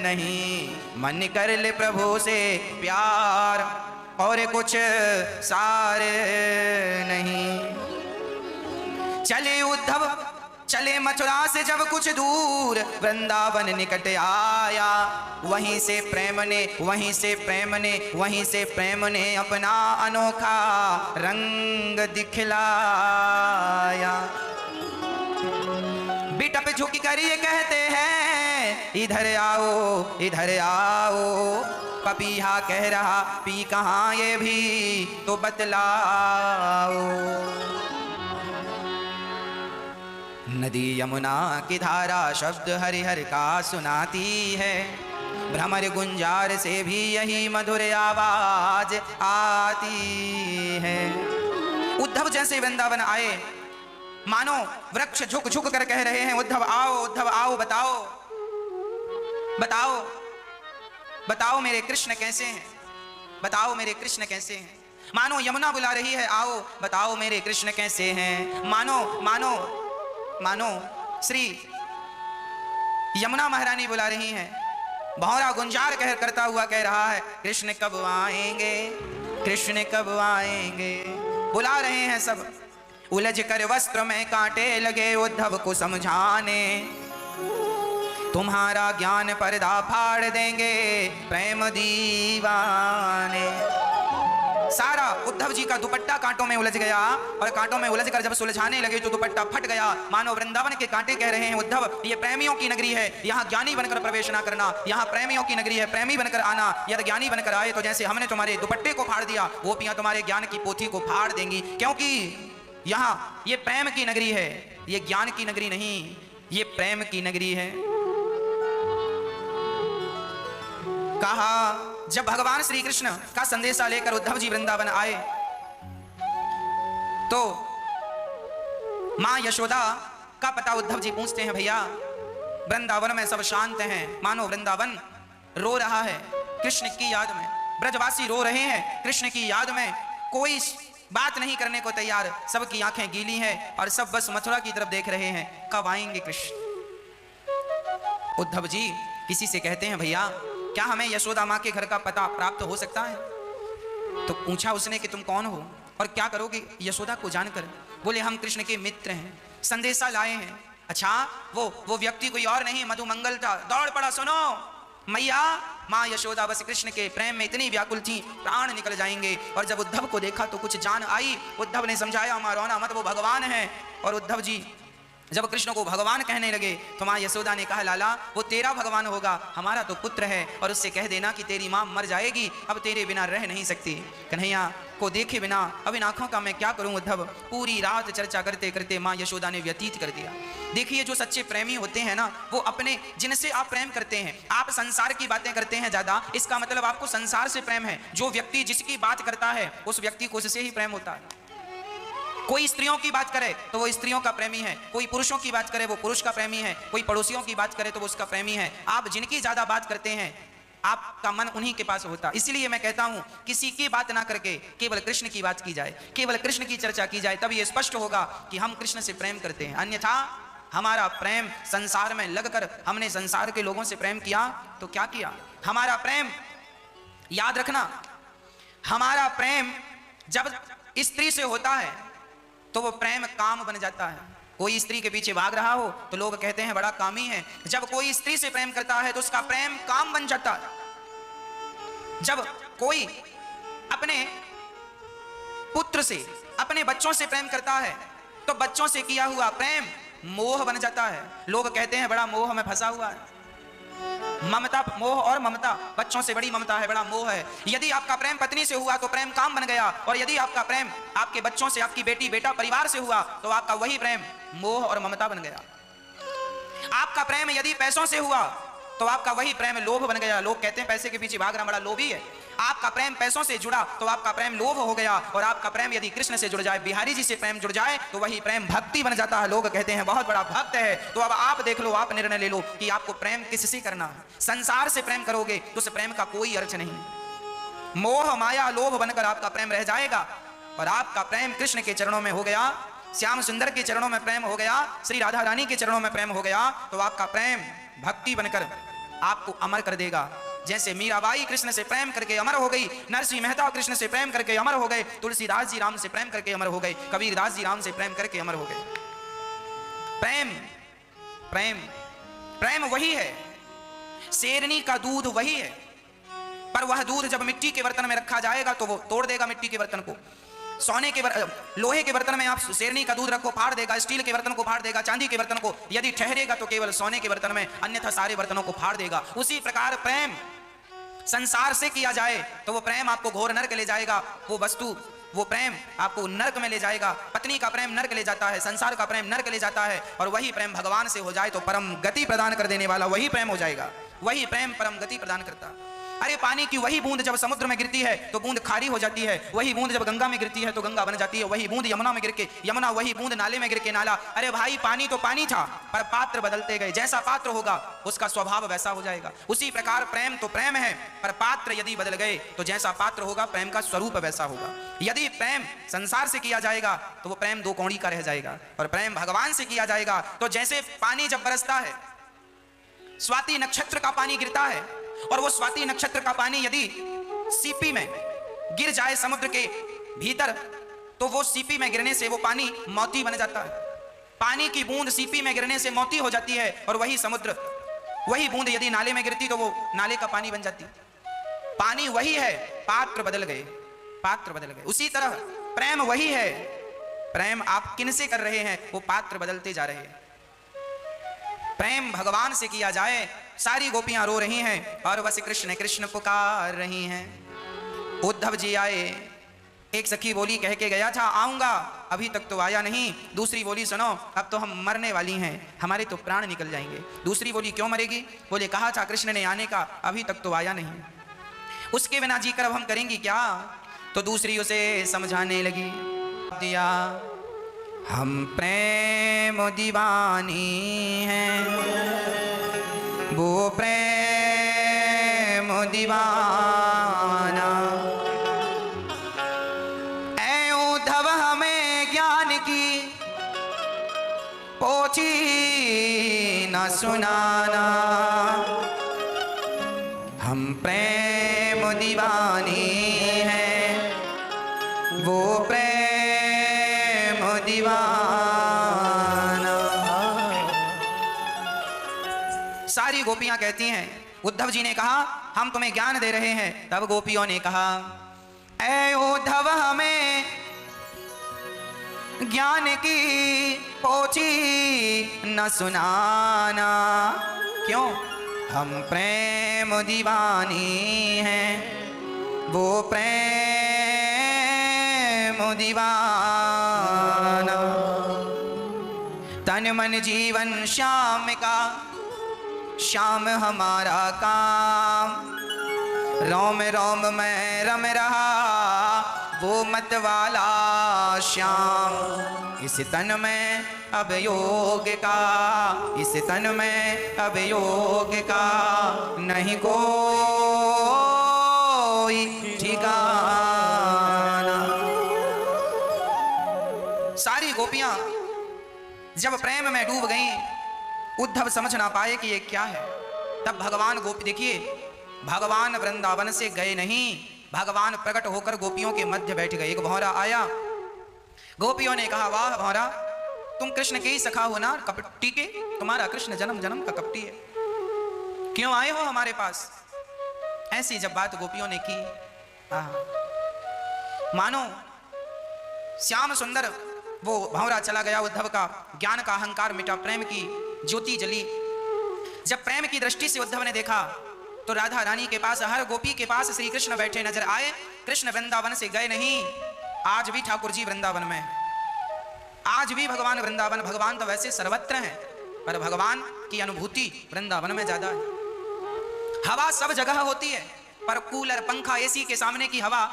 नहीं, मन कर ले प्रभु से प्यार और कुछ सारे नहीं। चले उद्धव चले मथुरा से जब कुछ दूर, वृंदावन निकट आया, वहीं से प्रेम ने अपना अनोखा रंग दिखलाया। बिटप झुक कर ये कहते हैं इधर आओ, पपीहा कह रहा पी कहाँ ये भी तो बतलाओ। नदी यमुना की धारा शब्द हरिहर का सुनाती है, भ्रमर गुंजार से भी यही मधुर आवाज आती है। उद्धव जैसे वृंदावन आए, मानो वृक्ष झुक झुक कर कह रहे हैं उद्धव आओ, बताओ मेरे कृष्ण कैसे हैं, बताओ मेरे कृष्ण कैसे हैं। मानो यमुना बुला रही है आओ बताओ मेरे कृष्ण कैसे हैं। मानो श्री यमुना महारानी बुला रही हैं। भौरा गुंजार करता हुआ कह रहा है कृष्ण कब आएंगे। बुला रहे हैं सब। उलझ कर वस्त्र में कांटे लगे उद्धव को समझाने, तुम्हारा ज्ञान पर्दा फाड़ देंगे प्रेम दीवाने। सारा उद्धव जी का दुपट्टा कांटों में उलझ गया, और कांटों में उलझ कर जब सुलझाने लगे तो दुपट्टा फट गया। मानो वृंदावन के कांटे कह रहे हैं उद्धव ये प्रेमियों की नगरी है, यहाँ ज्ञानी बनकर प्रवेश ना करना, यहाँ प्रेमियों की नगरी है, प्रेमी बनकर आना। यदि ज्ञानी बनकर आए तो जैसे हमने तुम्हारे दुपट्टे को फाड़ दिया, गोपियां तुम्हारे ज्ञान की पोथी को फाड़ देंगी, क्योंकि यहाँ ये प्रेम की नगरी है, ये ज्ञान की नगरी नहीं, ये प्रेम की नगरी है। कहा जब भगवान श्री कृष्ण का संदेशा लेकर उद्धव जी वृंदावन आए तो मां यशोदा का पता उद्धव जी पूछते हैं भैया वृंदावन में सब शांत हैं, मानो वृंदावन रो रहा है कृष्ण की याद में, ब्रजवासी रो रहे हैं कृष्ण की याद में, कोई बात नहीं करने को तैयार, सबकी आंखें गीली हैं और सब बस मथुरा की तरफ देख रहे हैं कब आएंगे कृष्ण। उद्धव जी किसी से कहते हैं भैया क्या हमें यशोदा माँ के घर का पता प्राप्त हो सकता है? तो पूछा उसने कि तुम कौन हो और क्या करोगे यशोदा को जानकर? बोले हम कृष्ण के मित्र हैं, संदेशा लाए हैं। अच्छा वो व्यक्ति कोई और नहीं मधुमंगल था। दौड़ पड़ा, सुनो मैया माँ यशोदा बस कृष्ण के प्रेम में इतनी व्याकुल थी, प्राण निकल जाएंगे। और जब उद्धव को देखा तो कुछ जान आई। उद्धव ने समझाया, माँ रोना मत, वो भगवान है। और उद्धव जी जब कृष्ण को भगवान कहने लगे तो माँ यशोदा ने कहा, लाला वो तेरा भगवान होगा, हमारा तो पुत्र है, और उससे कह देना कि तेरी माँ मर जाएगी, अब तेरे बिना रह नहीं सकती। कन्हैया को देखे बिना अब इन आंखों का मैं क्या करूं उद्धव। पूरी रात चर्चा करते करते माँ यशोदा ने व्यतीत कर दिया। देखिए जो सच्चे प्रेमी होते हैं ना, वो अपने जिनसे आप प्रेम करते हैं, आप संसार की बातें करते हैं ज्यादा, इसका मतलब आपको संसार से प्रेम है। जो व्यक्ति जिसकी बात करता है उस व्यक्ति को उससे ही प्रेम होता है। कोई स्त्रियों की बात करे तो वो स्त्रियों का प्रेमी है, कोई पुरुषों की बात करे वो पुरुष का प्रेमी है, कोई पड़ोसियों की बात करे तो वो उसका प्रेमी है। आप जिनकी ज्यादा बात करते हैं आपका मन उन्हीं के पास होता। इसलिए मैं कहता हूं किसी की बात ना करके केवल कृष्ण की बात की जाए, केवल कृष्ण की चर्चा की जाए, तब ये स्पष्ट होगा कि हम कृष्ण से प्रेम करते हैं। अन्यथा हमारा प्रेम संसार में लगकर हमने संसार के लोगों से प्रेम किया तो क्या किया। हमारा प्रेम, याद रखना, हमारा प्रेम जब स्त्री से होता है तो वो प्रेम काम बन जाता है। कोई स्त्री के पीछे भाग रहा हो तो लोग कहते हैं बड़ा कामी है। जब कोई स्त्री से प्रेम करता है तो उसका प्रेम काम बन जाता है। जब कोई अपने पुत्र से, अपने बच्चों से प्रेम करता है तो बच्चों से किया हुआ प्रेम मोह बन जाता है। लोग कहते हैं बड़ा मोह में फंसा हुआ है। ममता, मोह और ममता, बच्चों से बड़ी ममता है, बड़ा मोह है। यदि आपका प्रेम पत्नी से हुआ तो प्रेम काम बन गया, और यदि आपका प्रेम आपके बच्चों से, आपकी बेटी बेटा परिवार से हुआ तो आपका वही प्रेम मोह और ममता बन गया। आपका प्रेम यदि पैसों से हुआ तो आपका वही प्रेम लोभ बन गया। लोग कहते हैं पैसे के पीछे भाग रहा बड़ा लोभी है। आपका प्रेम पैसों से जुड़ा तो आपका प्रेम लोभ हो गया। और आपका प्रेम यदि कृष्ण से जुड़ जाए, बिहारी जी से प्रेम जुड़ जाए तो वही प्रेम भक्ति बन जाता है। लोग कहते हैं बहुत बड़ा भक्त है। तो अब आप देख लो, आप निर्णय ले लो कि आपको प्रेम किससे करना है। संसार से प्रेम करोगे तो उस प्रेम का कोई अर्थ नहीं। मोह माया लोभ बनकर आपका प्रेम रह जाएगा। और आपका प्रेम कृष्ण के चरणों में हो गया, श्याम सुंदर के चरणों में प्रेम हो गया, श्री राधा रानी के चरणों में प्रेम हो गया, तो आपका प्रेम भक्ति बनकर आपको अमर कर देगा। जैसे मीराबाई कृष्ण से प्रेम करके अमर हो गई, नरसिंह मेहता कृष्ण से प्रेम करके अमर हो गए, तुलसीदास जी राम से प्रेम करके अमर हो गए, कबीरदास जी राम से प्रेम करके अमर हो गए। प्रेम प्रेम प्रेम वही है, शेरनी का दूध वही है, पर वह दूध जब मिट्टी के बर्तन में रखा जाएगा तो वो तोड़ देगा मिट्टी के बर्तन को। सोने के लोहे के बर्तन में आप शेरनी का दूध रखो, फाड़ देगा, स्टील के बर्तन को फाड़ देगा, चांदी के बर्तन को यदि ठहरेगा तो केवल सोने के बर्तन में, अन्यथा सारे बर्तनों को फाड़ देगा। उसी प्रकार प्रेम संसार से किया जाए तो वो प्रेम आपको घोर नरक ले जाएगा। वो वस्तु, वो प्रेम आपको नरक में ले जाएगा। पत्नी का प्रेम नरक ले जाता है, संसार का प्रेम नरक ले जाता है। और वही प्रेम भगवान से हो जाए तो परम गति प्रदान कर देने वाला वही प्रेम हो जाएगा। वही प्रेम परम गति प्रदान करता। अरे पानी की वही बूंद जब समुद्र में गिरती है तो बूंद खारी हो जाती है, वही बूंद जब गंगा में गिरती है तो गंगा बन जाती है, वही बूंद यमुना में गिर के यमुना, वही बूंद नाले में गिर के नाला। अरे भाई पानी तो पानी था, पर पात्र बदलते गए, जैसा पात्र होगा उसका स्वभाव वैसा हो जाएगा। उसी प्रकार प्रेम तो प्रेम है, पर पात्र यदि बदल गए तो जैसा पात्र होगा प्रेम का स्वरूप वैसा होगा। यदि प्रेम संसार से किया जाएगा तो वो प्रेम दो कौड़ी का रह जाएगा, और प्रेम भगवान से किया जाएगा तो जैसे पानी जब बरसता है, स्वाति नक्षत्र का पानी गिरता है, और वो स्वाति नक्षत्र का पानी यदि सीपी में गिर जाए समुद्र के भीतर तो वो सीपी में गिरने से वो पानी मोती बन जाता है। पानी की बूंद सीपी में गिरने से मोती हो जाती है, और वही समुद्र, वही बूंद यदि नाले में गिरती तो वो नाले का पानी बन जाती। पानी वही है, पात्र बदल गए, पात्र बदल गए। उसी तरह प्रेम वही है, प्रेम आप किनसे कर रहे हैं वो पात्र बदलते जा रहे हैं। प्रेम भगवान से किया जाए, सारी गोपियां रो रही हैं और बस कृष्ण कृष्ण पुकार रही हैं। उद्धव जी आए, एक सखी बोली कह के गया था आऊंगा, अभी तक तो आया नहीं। दूसरी बोली सुनो अब तो हम मरने वाली हैं, हमारे तो प्राण निकल जाएंगे। दूसरी बोली क्यों मरेगी? बोले कहा था कृष्ण ने आने का, अभी तक तो आया नहीं, उसके बिना जीकर अब हम करेंगी क्या? तो दूसरी उसे समझाने लगी, दिया हम प्रेम दीवानी हैं, वो प्रेम दीवाना। ऐ उद्धव हमें ज्ञान की पोथी न सुनाना, हम प्रेम दीवानी हैं, वो प्रेम दीवाना। सारी गोपियां कहती हैं उद्धव जी ने कहा हम तुम्हें ज्ञान दे रहे हैं। तब गोपियों ने कहा ऐ उद्धव हमें ज्ञान की पोथी न सुनाना, क्यों? हम प्रेम दीवानी हैं, वो प्रेम दीवाना। तन मन जीवन श्याम का, श्याम हमारा काम। रोम रोम में रम रहा वो मत वाला श्याम। इस तन में अब योग का, इस तन में अब योग का नहीं कोई ठिकाना। सारी गोपियां जब प्रेम में डूब गईं, उद्धव समझ ना पाए कि ये क्या है। तब भगवान गोपी, देखिए भगवान वृंदावन से गए नहीं, भगवान प्रकट होकर गोपियों के मध्य बैठ गए। एक भौरा आया, गोपियों ने कहा वाह भौरा, तुम कृष्ण के ही सखा हो ना, कपटी के, तुम्हारा कृष्ण जन्म जन्म का कपटी है, क्यों आए हो हमारे पास? ऐसी जब बात गोपियों ने की, मानो श्याम सुंदर वो भौरा चला गया। उद्धव का ज्ञान का अहंकार मिटा, प्रेम की ज्योति जली। जब प्रेम की दृष्टि से उद्धव ने देखा तो राधा रानी के पास, हर गोपी के पास श्री कृष्ण बैठे नजर आए। कृष्ण वृंदावन से गए नहीं, आज भी ठाकुर जी वृंदावन में, आज भी भगवान वृंदावन। भगवान तो वैसे सर्वत्र हैं, पर भगवान की अनुभूति वृंदावन में ज्यादा है। हवा सब जगह होती है, पर कूलर पंखा एसी के सामने की हवा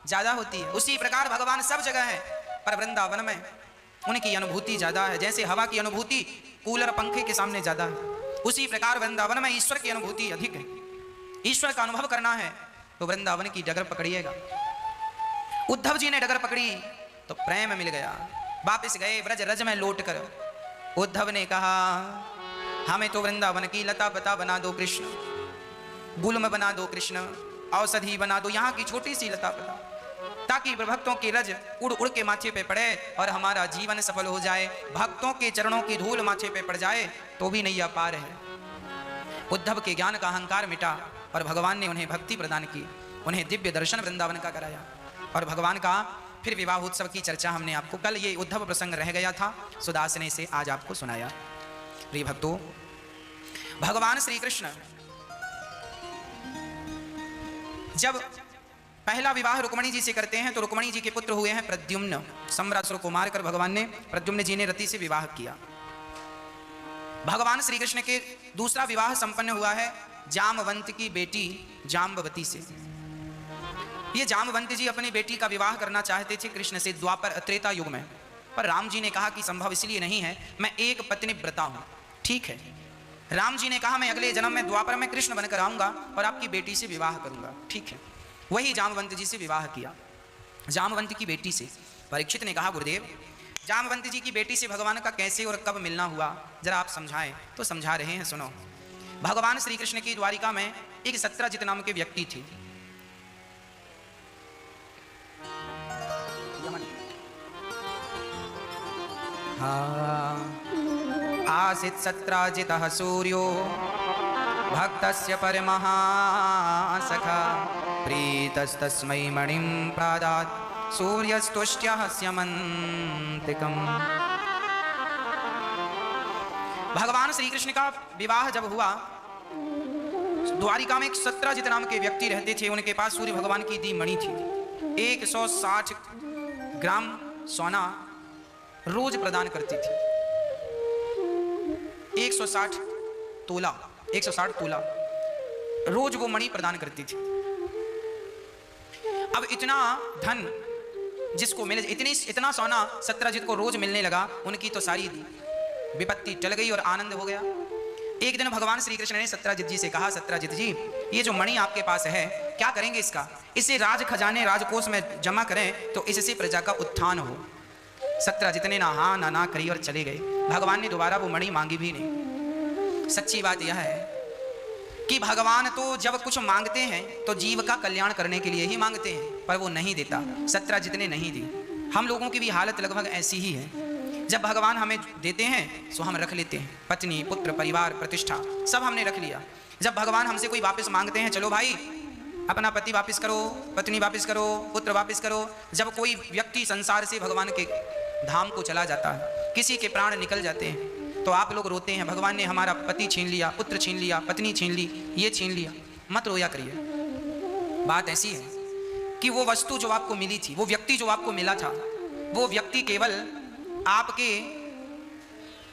ज्यादा होती है। उसी प्रकार भगवान सब जगह है, पर वृंदावन में उनकी अनुभूति ज्यादा है। जैसे हवा की अनुभूति कूलर पंखे के सामने ज्यादा है, उसी प्रकार वृंदावन में ईश्वर की अनुभूति अधिक है। ईश्वर का अनुभव करना है तो वृंदावन की डगर पकड़िएगा। उद्धव जी ने डगर पकड़ी तो प्रेम मिल गया। वापिस गए ब्रज रज में लौट कर। उद्धव ने कहा हमें तो वृंदावन की लता पता बना दो कृष्ण, गुलम बना दो कृष्ण, औषधि बना दो, यहाँ की छोटी सी लता पता, ताकि भक्तों की रज उड़ उड़ के माथे पे पड़े और हमारा जीवन सफल हो जाए। भक्तों के चरणों की धूल माथे पे पड़ जाए तो भी नैया पार है। उद्धव के ज्ञान का अहंकार मिटा और भगवान ने उन्हें भक्ति प्रदान की, उन्हें दिव्य दर्शन वृंदावन का कराया। और भगवान का फिर विवाह उत्सव की चर्चा हमने आपको, कल ये उद्धव प्रसंग रह गया था, सुदास ने से आज आपको सुनाया। प्रिय भक्तों, भगवान श्री कृष्ण जब पहला विवाह रुक्मणी जी से करते हैं तो रुक्मणी जी के पुत्र हुए हैं प्रद्युम्न। सम्रासुर को मारकर भगवान ने, प्रद्युम्न जी ने रति से विवाह किया। भगवान श्री कृष्ण के दूसरा विवाह संपन्न हुआ है जामवंत की बेटी जाम्बवती से। ये जामवंत जी अपनी बेटी का विवाह करना चाहते थे कृष्ण से द्वापर त्रेता युग में, पर राम जी ने कहा कि संभव इसलिए नहीं है, मैं एक पत्नी व्रता हूं। ठीक है, राम जी ने कहा मैं अगले जन्म में द्वापर में कृष्ण बनकर आऊंगा और आपकी बेटी से विवाह करूंगा। ठीक है, वही जामवंत जी से विवाह किया, जामवंत की बेटी से। परीक्षित ने कहा गुरुदेव, जामवंत जी की बेटी से भगवान का कैसे और कब मिलना हुआ, जरा आप समझाएं। तो समझा रहे हैं, सुनो। भगवान श्री कृष्ण की द्वारिका में एक सत्रजित नाम के व्यक्ति थे। आसीत् सत्राजितः सूर्यो भक्तस्य परमः सखा, प्रीतस्तस्मै मणिं प्रादात् सूर्यस्तुष्ट्यः स्यमन्तिकम्। भगवान श्री कृष्ण का विवाह जब हुआ, द्वारिका में एक सत्रजित नाम के व्यक्ति रहते थे। उनके पास सूर्य भगवान की दी मणि थी। 160 ग्राम सोना रोज प्रदान करती थी। 160 तोला रोज वो मणि प्रदान करती थी। अब इतना धन जिसको मिले, इतना सोना सत्रजित को रोज मिलने लगा, उनकी तो सारी विपत्ति टल गई और आनंद हो गया। एक दिन भगवान श्री कृष्ण ने सत्रजित जी से कहा, सत्रजित जी, ये जो मणि आपके पास है, क्या करेंगे इसका? इसे राज खजाने राजकोष में जमा करें तो इससे प्रजा का उत्थान हो। सत्रजित ने ना हाँ ना करी और चले गए। भगवान ने दोबारा वो मणि मांगी भी नहीं। सच्ची बात यह है कि भगवान तो जब कुछ मांगते हैं तो जीव का कल्याण करने के लिए ही मांगते हैं, पर वो नहीं देता। सत्रजित ने नहीं दी। हम लोगों की भी हालत लगभग ऐसी ही है। जब भगवान हमें देते हैं तो हम रख लेते हैं, पत्नी पुत्र परिवार प्रतिष्ठा सब हमने रख लिया, जब भगवान हमसे कोई वापस मांगते हैं, चलो भाई अपना पति वापस करो, पत्नी वापस करो, पुत्र वापस करो। जब कोई व्यक्ति संसार से भगवान के धाम को चला जाता है, किसी के प्राण निकल जाते हैं, तो आप लोग रोते हैं, भगवान ने हमारा पति छीन लिया, पुत्र छीन लिया, पत्नी छीन ली, ये छीन लिया। मत रोया करिए। बात ऐसी है कि वो वस्तु जो आपको मिली थी, वो व्यक्ति जो आपको मिला था, वो व्यक्ति केवल आपके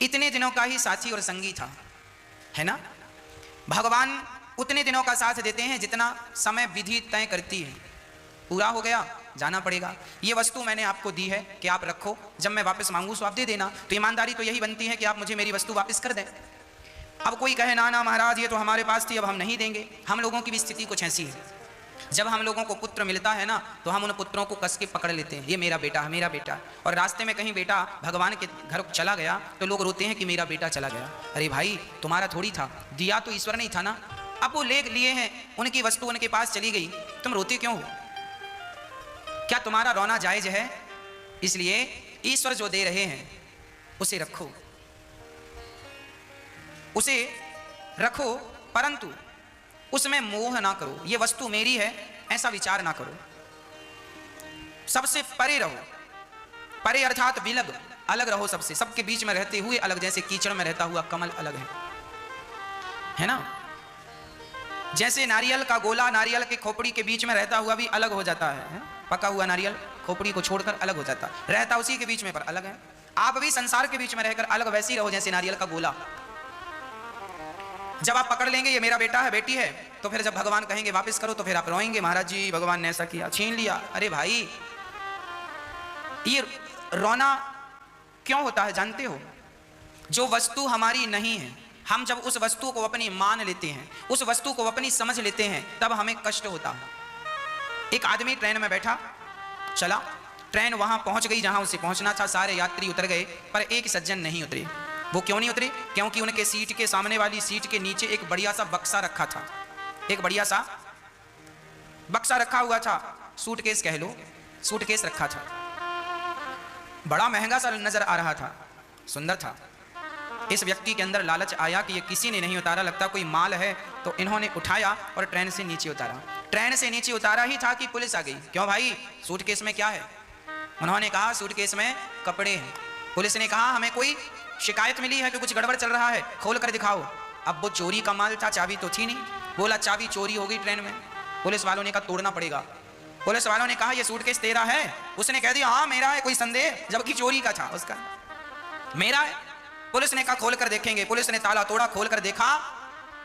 इतने दिनों का ही साथी और संगी था, है ना। भगवान उतने दिनों का साथ देते हैं जितना समय विधि तय करती है। पूरा हो गया, जाना पड़ेगा। ये वस्तु मैंने आपको दी है कि आप रखो, जब मैं वापस मांगू तो आप दे देना। तो ईमानदारी तो यही बनती है कि आप मुझे मेरी वस्तु वापस कर दें। अब कोई कहे ना ना महाराज ये तो हमारे पास थी, अब हम नहीं देंगे। हम लोगों की भी स्थिति कुछ ऐसी है, जब हम लोगों को पुत्र मिलता है ना, तो हम उन पुत्रों को कस के पकड़ लेते हैं, ये मेरा बेटा है, मेरा बेटा। और रास्ते में कहीं बेटा भगवान के घर चला गया तो लोग रोते हैं कि मेरा बेटा चला गया। अरे भाई तुम्हारा थोड़ी था, दिया तो ईश्वर ने ही था ना। अब वो ले लिए हैं, उनकी वस्तु उनके पास चली गई, तुम रोते क्यों हो? क्या तुम्हारा रोना जायज है? इसलिए ईश्वर जो दे रहे हैं उसे रखो, उसे रखो, परंतु उसमें मोह ना करो। ये वस्तु मेरी है ऐसा विचार ना करो। सबसे परे रहो, परे अर्थात विलग, अलग रहो सबसे। सबके बीच में रहते हुए अलग, जैसे कीचड़ में रहता हुआ कमल अलग है ना। जैसे नारियल का गोला नारियल के खोपड़ी के बीच में रहता हुआ भी अलग हो जाता है। पका हुआ नारियल खोपड़ी को छोड़कर अलग हो जाता, रहता उसी के बीच में पर अलग है। आप भी संसार के बीच में रहकर अलग वैसी रहो जैसे नारियल का गोला। जब आप पकड़ लेंगे ये मेरा बेटा है, बेटी है, तो फिर जब भगवान कहेंगे वापस करो तो फिर आप रोएंगे, महाराज जी भगवान ने ऐसा किया, छीन लिया। अरे भाई ये रोना क्यों होता है जानते हो? जो वस्तु हमारी नहीं है, हम जब उस वस्तु को अपनी मान लेते हैं, उस वस्तु को अपनी समझ लेते हैं, तब हमें कष्ट होता है। एक आदमी ट्रेन में बैठा, चला, ट्रेन वहां पहुंच गई जहां उसे पहुंचना था, सारे यात्री उतर गए, पर एक सज्जन नहीं उतरे। वो क्यों नहीं उतरे? क्योंकि उनके सीट के सामने वाली सीट के नीचे एक बढ़िया सा बक्सा रखा था, एक बढ़िया सा बक्सा रखा हुआ था, सूटकेस कह लो, सूटकेस रखा था, बड़ा महंगा सा नजर आ रहा था, सुंदर था। इस व्यक्ति के अंदर लालच आया कि ये किसी ने नहीं उतारा, लगता कोई माल है, तो इन्होंने उठाया और ट्रेन से नीचे उतारा। ट्रेन से नीचे उतारा ही था कि पुलिस आ गई। क्यों भाई, सूटकेस में क्या है? उन्होंने कहा सूटकेस में कपड़े हैं। पुलिस ने कहा हमें कोई शिकायत मिली है कि कुछ गड़बड़ चल रहा है, खोल कर दिखाओ। अब वो चोरी का माल था, चाबी तो थी नहीं। बोला चाबी चोरी हो गई ट्रेन में। पुलिस वालों ने कहा तोड़ना पड़ेगा। पुलिस वालों ने कहा ये सूटकेस तेरा है? उसने कह दिया हाँ मेरा है, कोई संदेह? जबकि चोरी का था, उसका मेरा है। पुलिस ने कहा खोल कर देखेंगे। पुलिस ने ताला तोड़ा, खोल कर देखा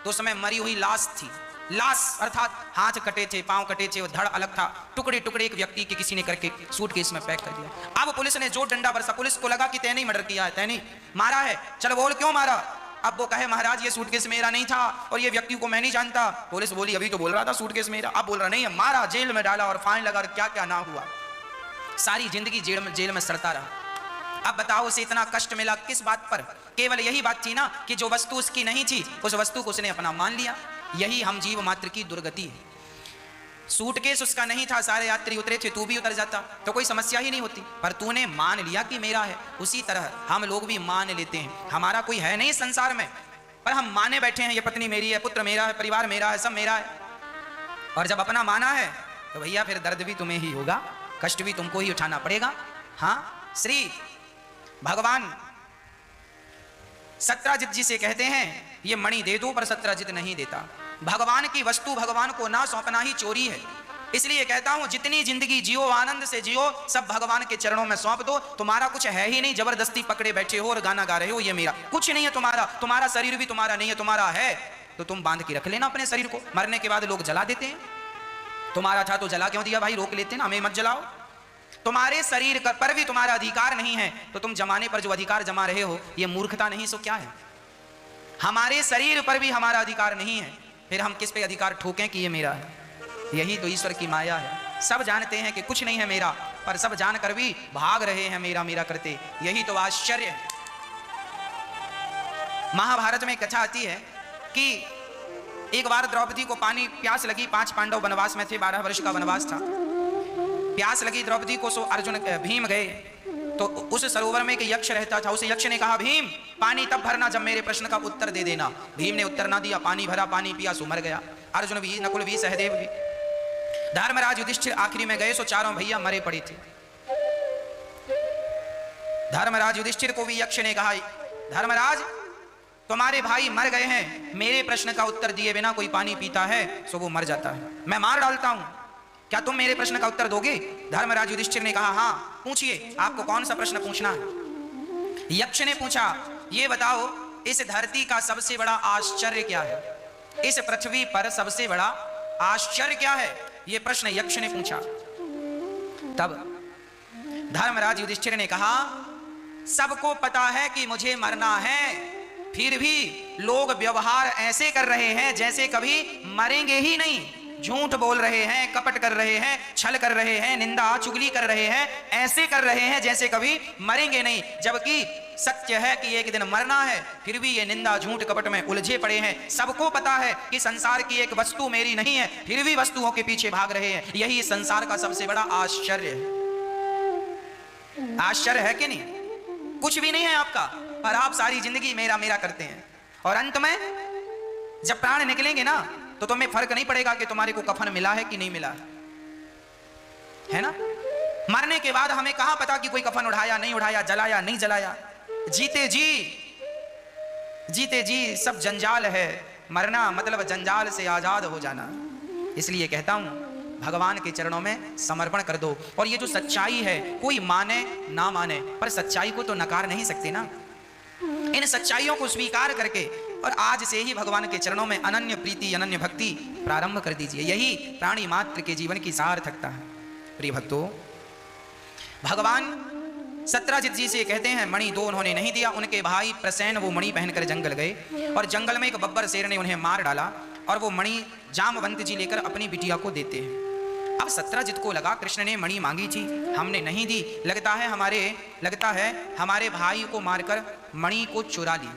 तो उसमें मरी हुई लाश थी। लाश अर्थात हाथ कटे थे, पांव कटे थे, धड़ अलग था, टुकड़े टुकड़े एक व्यक्ति के किसी ने करके सूटकेस में पैक कर दिया। अब पुलिस ने जो डंडा बरसा, पुलिस को लगा कि तैने ही मर्डर किया है, तैने मारा है, चल बोल क्यों मारा। अब वो कहे महाराज ये सूटकेस मेरा नहीं था और ये व्यक्ति को मैं नहीं जानता। पुलिस बोली अभी तो बोल रहा था सूटकेस मेरा, अब बोल रहा नहीं है। मारा, जेल में डाला और फाइन लगा, क्या क्या ना हुआ। सारी जिंदगी जेल में सड़ता रहा। अब बताओ उसे इतना कष्ट मिला किस बात पर? केवल यही बात थी ना कि जो वस्तु उसकी नहीं थी उस वस्तु को उसने अपना मान लिया। यही हम जीव मात्र की दुर्गति है। सूटकेस उसका नहीं था, सारे यात्री उतरे थे, तू भी उतर जाता तो कोई समस्या ही नहीं होती, पर तूने मान लिया कि मेरा है। उसी तरह हम लोग भी मान लेते हैं हमारा कोई है नहीं संसार में, पर हम माने बैठे हैं ये पत्नी मेरी है, पुत्र मेरा है, परिवार मेरा है, सब मेरा है। और जब अपना माना है तो भैया फिर दर्द भी तुम्हें ही होगा, कष्ट भी तुमको ही उठाना पड़ेगा। हाँ, श्री भगवान सत्यजित जी से कहते हैं ये मणि दे दो, पर सत्यजित नहीं देता। भगवान की वस्तु भगवान को ना सौंपना ही चोरी है। इसलिए कहता हूं जितनी जिंदगी जियो आनंद से जियो, सब भगवान के चरणों में सौंप दो। तुम्हारा कुछ है ही नहीं, जबरदस्ती पकड़े बैठे हो और गाना गा रहे हो ये मेरा, कुछ नहीं है तुम्हारा। तुम्हारा शरीर भी तुम्हारा नहीं है, तुम्हारा है तो तुम बांध के रख लेना अपने शरीर को। मरने के बाद लोग जला देते हैं, तुम्हारा था तो जला क्यों दिया भाई? रोक लेते ना, हमें मत जलाओ। तुम्हारे शरीर पर भी तुम्हारा अधिकार नहीं है तो तुम जमाने पर जो अधिकार जमा रहे हो ये मूर्खता नहीं सो क्या है? हमारे शरीर पर भी हमारा अधिकार नहीं है, फिर हम किस पे अधिकार ठोकें कि ये मेरा है? यही तो ईश्वर की माया है। सब जानते हैं कि कुछ नहीं है मेरा, पर सब जानकर भी भाग रहे हैं मेरा मेरा करते। यही तो आश्चर्य है। महाभारत में कथा आती है कि एक बार द्रौपदी को पानी प्यास लगी। 5 पांडव वनवास में थे, 12 वर्ष का वनवास था। प्यास लगी द्रौपदी को, सो अर्जुन भीम गए तो उस सरोवर में एक यक्ष रहता था। उस यक्ष ने कहा भीम पानी तब भरना जब मेरे प्रश्न का उत्तर दे देना। भीम ने उत्तर ना दिया, पानी भरा, पानी पिया, सो मर गया। अर्जुन भी, नकुल भी, सहदेव भी। धर्मराज युधिष्ठिर आखिरी में गए, सो चारों भैया मरे पड़े थे। धर्मराज युधिष्ठिर को भी यक्ष ने कहा, धर्मराज तुम्हारे भाई मर गए हैं, मेरे प्रश्न का उत्तर दिए बिना कोई पानी पीता है सो वो मर जाता है, मैं मार डालता हूं, क्या तुम मेरे प्रश्न का उत्तर दोगे? धर्मराज युधिष्ठिर ने कहा, हाँ पूछिए, आपको कौन सा प्रश्न पूछना है? यक्ष ने पूछा, ये बताओ इस धरती का सबसे बड़ा आश्चर्य क्या है? इस पृथ्वी पर सबसे बड़ा आश्चर्य क्या है? यह प्रश्न यक्ष ने पूछा। तब धर्मराज युधिष्ठिर ने कहा, सबको पता है कि मुझे मरना है, फिर भी लोग व्यवहार ऐसे कर रहे हैं जैसे कभी मरेंगे ही नहीं। झूठ बोल रहे हैं, कपट कर रहे हैं, छल कर रहे हैं, निंदा चुगली कर रहे हैं, ऐसे कर रहे हैं जैसे कभी मरेंगे नहीं, जबकि सत्य है कि एक दिन मरना है, फिर भी ये निंदा झूठ कपट में उलझे पड़े हैं। सबको पता है कि संसार की एक वस्तु मेरी नहीं है, फिर भी वस्तुओं के पीछे भाग रहे हैं। यही संसार का सबसे बड़ा आश्चर्य है। आश्चर्य है कि नहीं? कुछ भी नहीं है आपका, पर आप सारी जिंदगी मेरा मेरा करते हैं, और अंत में जब प्राण निकलेंगे ना तो तुम्हें फर्क नहीं पड़ेगा कि तुम्हारे को कफन मिला है कि नहीं मिला है ना? मरने के बाद हमें कहां पता कि कोई कफन उठाया नहीं उठाया, जलाया नहीं जलाया। जीते जी सब जंजाल है, मरना मतलब जंजाल से आजाद हो जाना। इसलिए कहता हूं, भगवान के चरणों में समर्पण कर दो। और ये जो सच्चाई है, कोई माने ना माने, पर सच्चाई को तो नकार नहीं सकते ना। इन सच्चाइयों को स्वीकार करके और आज से ही भगवान के चरणों में अनन्य प्रीति, अनन्य भक्ति प्रारंभ कर दीजिए। यही प्राणी मात्र के जीवन की सार्थकता है। प्रिय भक्तों, भगवान सत्यजित जी से कहते हैं, मणि दो उन्होंने नहीं दिया। उनके भाई प्रसेन वो मणि पहनकर जंगल गए और जंगल में एक बब्बर शेर ने उन्हें मार डाला और वो मणि जामवंत जी लेकर अपनी बिटिया को देते हैं। अब सत्यजित को लगा कृष्ण ने मणि मांगी थी, हमने नहीं दी, लगता है हमारे भाई को मारकर मणि को चुरा ली,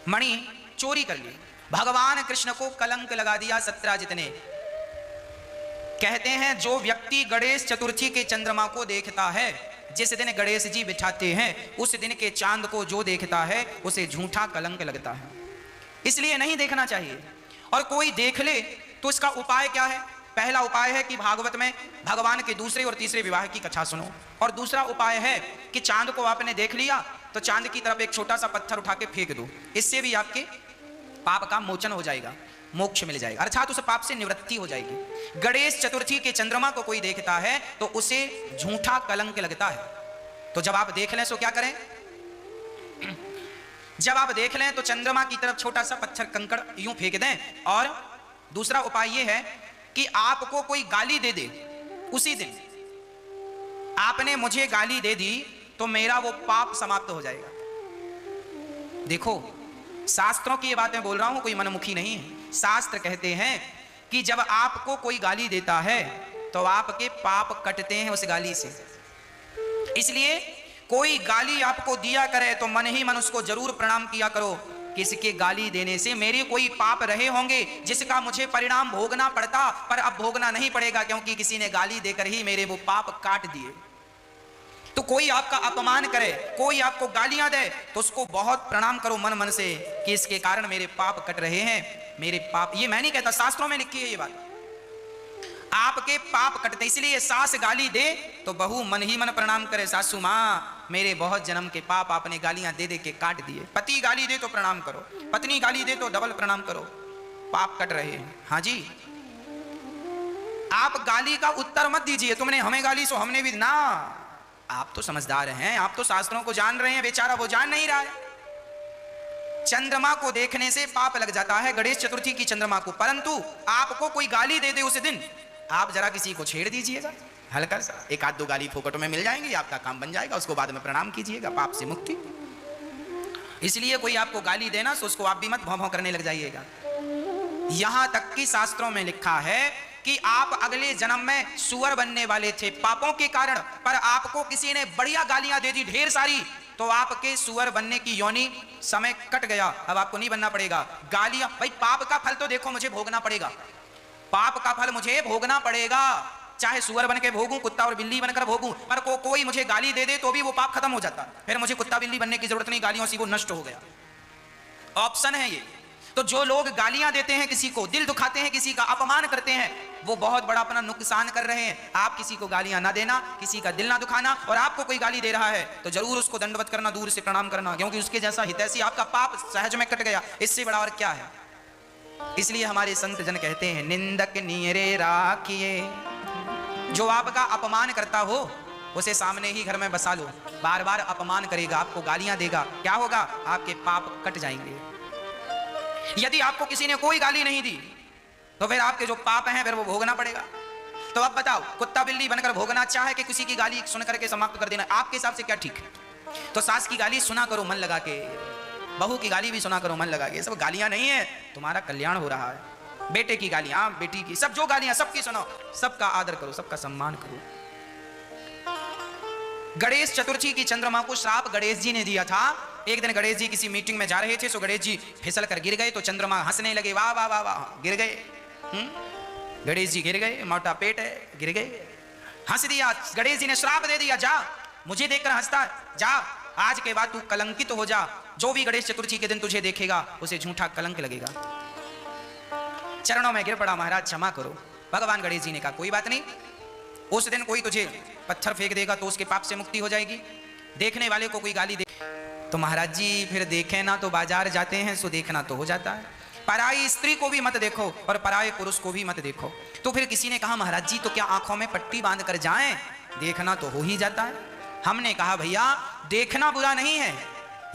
मणि चोरी कर ली। भगवान कृष्ण को कलंक लगा दिया सत्यजित ने। कहते हैं, जो व्यक्ति गणेश चतुर्थी के चंद्रमा को देखता है, जिस दिन गणेश जी बिठाते हैं, उस दिन के चांद को जो देखता है उसे झूठा कलंक लगता है। इसलिए नहीं देखना चाहिए। और कोई देख ले तो इसका उपाय क्या है? पहला उपाय है कि भागवत में भगवान के दूसरे और तीसरे विवाह की कथा सुनो। और दूसरा उपाय है कि चांद को आपने देख लिया तो चांद की तरफ एक छोटा सा पत्थर उठा के फेंक दो, इससे भी आपके पाप का मोचन हो जाएगा, मोक्ष मिल जाएगा, अर्थात उस पाप से निवृत्ति हो जाएगी। गणेश चतुर्थी के चंद्रमा को कोई देखता है तो उसे झूठा कलंक लगता है। तो जब आप देख लें तो क्या करें? जब आप देख लें तो चंद्रमा की तरफ छोटा सा पत्थर कंकड़ यूं फेंक दें। और दूसरा उपाय यह है कि आपको कोई गाली दे दे, उसी दिन आपने मुझे गाली दे दी तो मेरा वो पाप समाप्त हो जाएगा। देखो, शास्त्रों की ये बातें बोल रहा हूं, कोई मनमुखी नहीं है। शास्त्र कहते हैं कि जब आपको कोई गाली देता है तो आपके पाप कटते हैं उस गाली से। इसलिए कोई गाली आपको दिया करे तो मन ही मन उसको जरूर प्रणाम किया करो कि इसके गाली देने से मेरे कोई पाप रहे होंगे जिसका मुझे परिणाम भोगना पड़ता, पर अब भोगना नहीं पड़ेगा क्योंकि किसी ने गाली देकर ही मेरे वो पाप काट दिए। तो कोई आपका अपमान करे, कोई आपको गालियां दे तो उसको बहुत प्रणाम करो मन मन से कि इसके कारण मेरे पाप कट रहे हैं। मेरे पाप, ये मैं नहीं कहता, शास्त्रों में लिखी है ये बात, आपके पाप कटते। इसलिए सास गाली दे तो बहू मन ही मन प्रणाम करे, सासू माँ मेरे बहुत जन्म के पाप आपने गालियां दे दे के काट दिए। पति गाली दे तो प्रणाम करो, पत्नी गाली दे तो डबल प्रणाम करो, पाप कट रहे हैं। हाँ जी, आप गाली का उत्तर मत दीजिए, तुमने हमें गाली सो हमने भी ना। आप तो समझदार हैं, आप तो शास्त्रों को जान रहे हैं, बेचारा वो जान नहीं रहा है। चंद्रमा को देखने से पाप लग जाता है, गणेश चतुर्थी की चंद्रमा को, परंतु आपको कोई गाली दे दे उस दिन, आप जरा किसी को छेड़ दीजिएगा, हल्का सा एक आध दो गाली फोकट में मिल जाएंगी, आपका काम बन जाएगा, उसको बाद में प्रणाम कीजिएगा, पाप से मुक्ति। इसलिए कोई आपको गाली देना तो उसको आप भी मत भौं भौं करने लग जाइएगा। यहां तक कि शास्त्रों में लिखा है कि आप अगले जन्म में सुअर बनने वाले थे पापों के कारण, पर आपको किसी ने बढ़िया गालियां दे दी ढेर सारी, तो आपके सुअर बनने की योनि समय कट गया, अब आपको नहीं बनना पड़ेगा। गालियां, भाई पाप का फल तो देखो मुझे भोगना पड़ेगा, पाप का फल मुझे भोगना पड़ेगा। चाहे सुअर बन के भोगूं, कुत्ता और बिल्ली बनकर भोगूं, पर कोई मुझे गाली दे दे तो भी वो पाप खत्म हो जाता, फिर मुझे कुत्ता बिल्ली बनने की जरूरत नहीं, गालियों से वो नष्ट हो गया। ऑप्शन है ये। तो जो लोग गालियां देते हैं, किसी को दिल दुखाते हैं, किसी का अपमान करते हैं, वो बहुत बड़ा अपना नुकसान कर रहे हैं। आप किसी को गालियां ना देना, किसी का दिल ना दुखाना, और आपको कोई गाली दे रहा है तो जरूर उसको दंडवत करना, दूर से प्रणाम करना, क्योंकि उसके जैसा हितैषी आपका पाप सहज में कट गया। इससे बड़ा और क्या है। इसलिए हमारे संत जन कहते हैं, निंदक नीरे राखिए, जो आपका अपमान करता हो उसे सामने ही घर में बसा लो। बार बार अपमान करेगा, आपको गालियां देगा, क्या होगा, आपके पाप कट जाएंगे। यदि आपको किसी ने कोई गाली नहीं दी तो फिर आपके जो पाप हैं फिर वो भोगना पड़ेगा। तो अब बताओ, कुत्ता बिल्ली बनकर भोगना अच्छा है कि किसी की गाली सुन करके समाप्त कर देना? आपके हिसाब से क्या ठीक है? तो सास की गाली सुना करो मन लगा के, बहू की गाली भी सुना करो मन लगा के। सब गालियां नहीं है, तुम्हारा कल्याण हो रहा है। बेटे की गाली, हाँ बेटी की, सब जो गालियां सबकी सुनो, सबका आदर करो, सबका सम्मान करो। गणेश चतुर्थी की चंद्रमा को श्राप गणेश जी ने दिया था। एक दिन गणेश जी किसी मीटिंग में जा रहे थे, सो गणेश जी फिसल कर गिर गए, तो चंद्रमा हंसने लगे, वाह वाह वाह वाह, गिर गए। गणेश जी गिर गए, मोटा पेट है, गिर गए, हंस दिया। गणेश जी ने श्राप दे दिया, जा मुझे देखकर हंसता, जा आज के बाद तू कलंकित हो जा, जो भी गणेश चतुर्थी के दिन तुझे देखेगा उसे झूठा कलंक लगेगा। चरणों में गिर पड़ा, महाराज क्षमा करो। भगवान गणेश जी ने कहा, कोई बात नहीं, उस दिन कोई तुझे पत्थर फेंक देगा तो उसके पाप से मुक्ति हो जाएगी, देखने वाले को कोई गाली दे तो महाराज जी फिर देखें ना, तो बाजार जाते हैं सो देखना तो हो जाता है। पराई स्त्री को भी मत देखो और पराये पुरुष को भी मत देखो। तो फिर किसी ने कहा, महाराज जी तो क्या आंखों में पट्टी बांध कर जाएं, देखना तो हो ही जाता है। हमने कहा, भैया देखना बुरा नहीं है,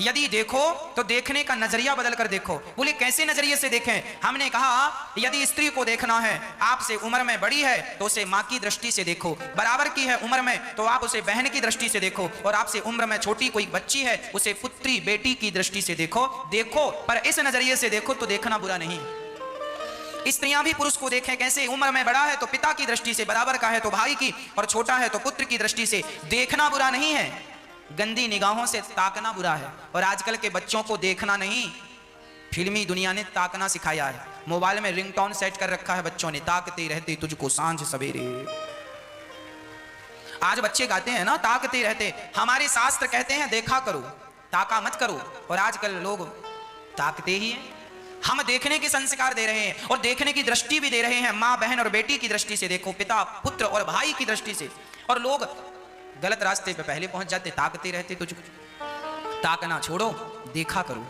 यदि देखो तो देखने का नजरिया बदल कर देखो। बोले कैसे नजरिए से देखें? हमने कहा, यदि स्त्री को देखना है, आपसे उम्र में बड़ी है तो उसे माँ की दृष्टि से देखो, बराबर की है उम्र में तो आप उसे बहन की दृष्टि से देखो, और आपसे उम्र में छोटी कोई बच्ची है उसे पुत्री बेटी की दृष्टि से देखो। देखो पर इस नजरिए से देखो तो देखना बुरा नहीं। स्त्रियां भी पुरुष को देखें कैसे, उम्र में बड़ा है तो पिता की दृष्टि से, बराबर का है तो भाई की, और छोटा है तो पुत्र की दृष्टि से। देखना बुरा नहीं है, गंदी निगाहों से ताकना बुरा है। और आजकल के बच्चों को देखना नहीं, फिल्मी दुनिया ने ताकना सिखाया है। मोबाइल में रिंगटोन सेट कर रखा है बच्चों ने, ताकते रहते तुझको सांझ सवेरे। आज बच्चे गाते हैं ना, ताकते रहते। हमारे शास्त्र कहते हैं देखा करो, ताका मत करो, और आजकल लोग ताकते ही हैं। हम देखने के संस्कार दे रहे हैं और देखने की दृष्टि भी दे रहे हैं, माँ बहन और बेटी की दृष्टि से देखो, पिता पुत्र और भाई की दृष्टि से। और लोग गलत रास्ते पे पहले पहुंच जाते, ताकते रहते तुझको। ताकना छोड़ो, देखा करो,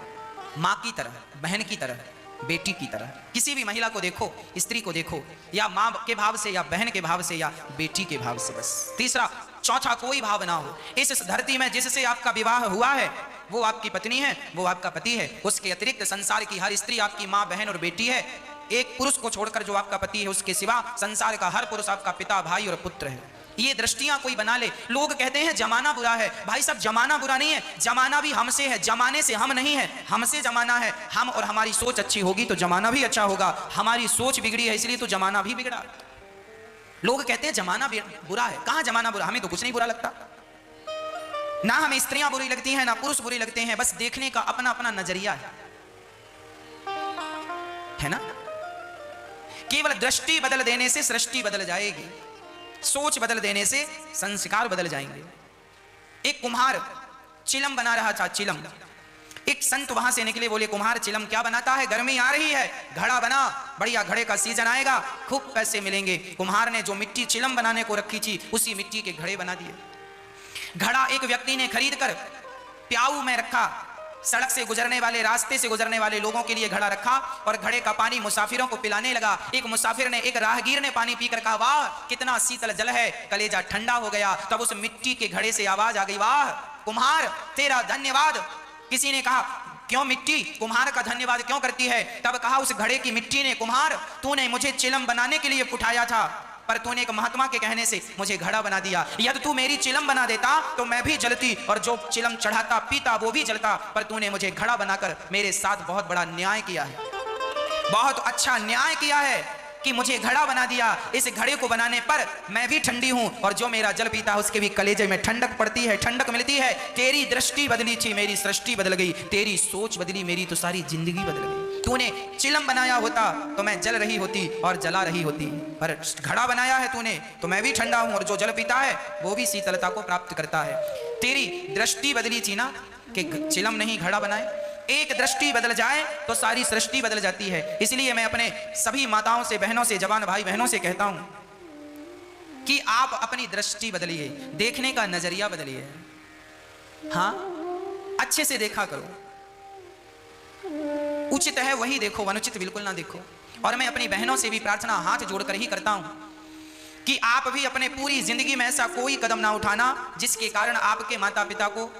माँ की तरह, बहन की तरह, बेटी की तरह। किसी भी महिला को देखो, स्त्री को देखो, या माँ के भाव से, या बहन के भाव से, या बेटी के भाव से, बस। तीसरा चौथा कोई भाव ना हो। इस धरती में जिससे आपका विवाह हुआ है वो आपकी पत्नी है, वो आपका पति है। उसके अतिरिक्त संसार की हर स्त्री आपकी माँ बहन और बेटी है। एक पुरुष को छोड़कर जो आपका पति है, उसके सिवा संसार का हर पुरुष आपका पिता, भाई और पुत्र है। ये दृष्टियां कोई बना ले। लोग कहते हैं जमाना बुरा है, भाई साहब जमाना बुरा नहीं है, जमाना भी हमसे है, जमाने से हम नहीं है, हमसे जमाना है। हम और हमारी सोच अच्छी होगी तो जमाना भी अच्छा होगा। हमारी सोच बिगड़ी है इसलिए तो जमाना भी बिगड़ा। लोग कहते हैं जमाना बुरा है, कहां जमाना बुरा, हमें तो कुछ नहीं बुरा लगता, ना हमें स्त्रियां बुरी लगती हैं ना पुरुष बुरी लगते हैं, बस देखने का अपना अपना नजरिया है ना। केवल दृष्टि बदल देने से सृष्टि बदल जाएगी, सोच बदल देने से संस्कार बदल जाएंगे। एक कुम्हार चिलम बना रहा था, चिलम। एक संत वहां से निकले, बोले कुम्हार चिलम क्या बनाता है, गर्मी आ रही है, घड़ा बना, बढ़िया घड़े का सीजन आएगा, खूब पैसे मिलेंगे। कुम्हार ने जो मिट्टी चिलम बनाने को रखी थी उसी मिट्टी के घड़े बना दिए। घड़ा एक व्यक्ति ने खरीद कर प्याऊ में रखा, सड़क से गुजरने वाले, रास्ते से गुजरने वाले लोगों के लिए घड़ा रखा, और घड़े का पानी मुसाफिरों को पिलाने लगा। एक मुसाफिर ने, एक राहगीर ने पानी पीकर कहा, वाह कितना शीतल जल है, कलेजा ठंडा हो गया। तब उस मिट्टी के घड़े से आवाज आ गई, वाह कुम्हार तेरा धन्यवाद। किसी ने कहा, क्यों मिट्टी कुम्हार का धन्यवाद क्यों करती है? तब कहा उस घड़े की मिट्टी ने, कुम्हार तूने मुझे चिलम बनाने के लिए उठाया था, पर तूने एक महात्मा के कहने से मुझे घड़ा बना दिया। यदि तू मेरी चिलम बना देता तो मैं भी जलती, और जो चिलम चढ़ाता पीता वो भी जलता, पर तूने मुझे घड़ा बनाकर मेरे साथ बहुत बड़ा न्याय किया है, बहुत अच्छा न्याय किया है कि मुझे घड़ा बना दिया। इस घड़े को बनाने पर मैं भी ठंडी हूं, और जो मेरा जल पीता है उसके भी कलेजे में ठंडक पड़ती है, ठंडक मिलती है। तेरी दृष्टि बदली थी, मेरी सृष्टि बदल गई, तेरी सोच बदली, मेरी तो सारी जिंदगी बदल गई। तूने चिलम बनाया होता तो मैं जल रही होती और जला रही होती, पर घड़ा बनाया है तूने तो मैं भी ठंडा हूं, और जो जल पीता है वो भी शीतलता को प्राप्त करता है। तेरी दृष्टि बदली थी ना कि चिलम नहीं घड़ा बनाए, एक दृष्टि बदल जाए तो सारी सृष्टि बदल जाती है। इसलिए मैं अपने सभी माताओं से, बहनों से, जवान भाई बहनों से कहता हूं कि आप अपनी दृष्टि बदलिए, देखने का नजरिया बदलिए। हाँ, अच्छे से देखा करो, उचित है वही देखो, अनुचित बिल्कुल ना देखो। और मैं अपनी बहनों से भी प्रार्थना हाथ जोड़कर ही करता हूं कि आप भी अपने पूरी जिंदगी में ऐसा कोई कदम ना उठाना जिसके कारण आपके माता पिता को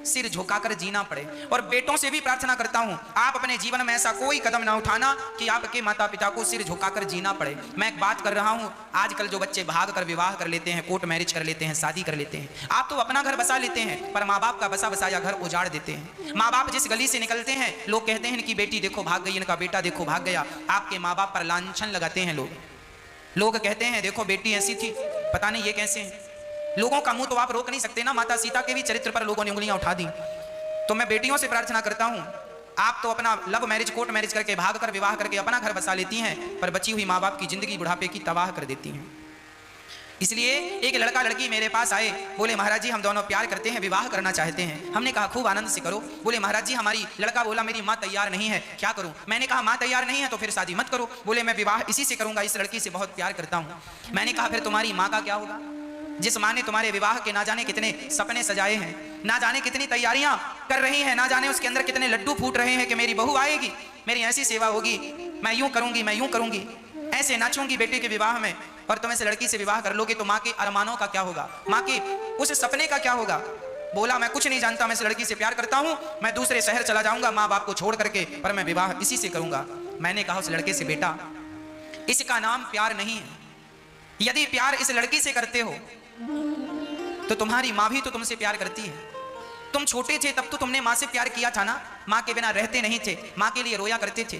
सिर झुकाकर जीना पड़े। और बेटों से भी प्रार्थना करता हूं, आप अपने जीवन में ऐसा कोई कदम ना उठाना कि आपके माता पिता को सिर झुकाकर जीना पड़े। मैं एक बात कर रहा हूं, आजकल जो बच्चे भाग कर विवाह कर लेते हैं, कोर्ट मैरिज कर लेते हैं, शादी कर लेते हैं, आप तो अपना घर बसा लेते हैं पर माँ बाप का बसा बसाया घर उजाड़ देते हैं। माँ बाप जिस गली से निकलते हैं लोग कहते हैं कि बेटी देखो भाग गई, इनका बेटा देखो भाग गया। आपके माँ बाप पर लांछन लगाते हैं लोग कहते हैं देखो बेटी ऐसी थी, पता नहीं ये कैसे है। लोगों का मुंह तो आप रोक नहीं सकते ना, माता सीता के भी चरित्र पर लोगों ने उंगलियां उठा दी। तो मैं बेटियों से प्रार्थना करता हूं, आप तो अपना लव मैरिज, कोर्ट मैरिज करके भाग कर विवाह करके अपना घर बसा लेती हैं, पर बची हुई माँ बाप की जिंदगी बुढ़ापे की तबाह कर देती हैं। इसलिए एक लड़का लड़की मेरे पास आए, बोले महाराज जी हम दोनों प्यार करते हैं, विवाह करना चाहते हैं। हमने कहा खूब आनंद से करो। बोले महाराज जी हमारी, लड़का बोला मेरी माँ तैयार नहीं है, क्या करूं? मैंने कहा माँ तैयार नहीं है तो फिर शादी मत करो। बोले मैं विवाह इसी से करूंगा, इस लड़की से बहुत प्यार करता हूं। मैंने कहा फिर तुम्हारी माँ का क्या होगा, जिस माँ ने तुम्हारे विवाह के ना जाने कितने सपने सजाए हैं, ना जाने कितनी तैयारियां कर रही है, ना जाने उसके अंदर कितने लड्डू फूट रहे हैं कि मेरी बहू आएगी, मेरी ऐसी सेवा होगी, मैं यूं करूंगी, मैं यूं करूंगी, ऐसे नाचूंगी बेटे के विवाह में। और तुम इस लड़की से विवाह कर लोगे तो माँ के अरमानों का क्या होगा, माँ के उस सपने का क्या होगा? बोला मैं कुछ नहीं जानता, मैं इस लड़की से प्यार करता हूं, मैं दूसरे शहर चला जाऊंगा माँ बाप को छोड़ करके, पर मैं विवाह इसी से करूंगा। मैंने कहा उस लड़के से बेटा इसका नाम प्यार नहीं है, यदि प्यार इस लड़की से करते हो तो तुम्हारी माँ भी तो तुमसे प्यार करती है। तुम छोटे थे तब तो तुमने माँ से प्यार किया था ना, माँ के बिना रहते नहीं थे, माँ के लिए रोया करते थे।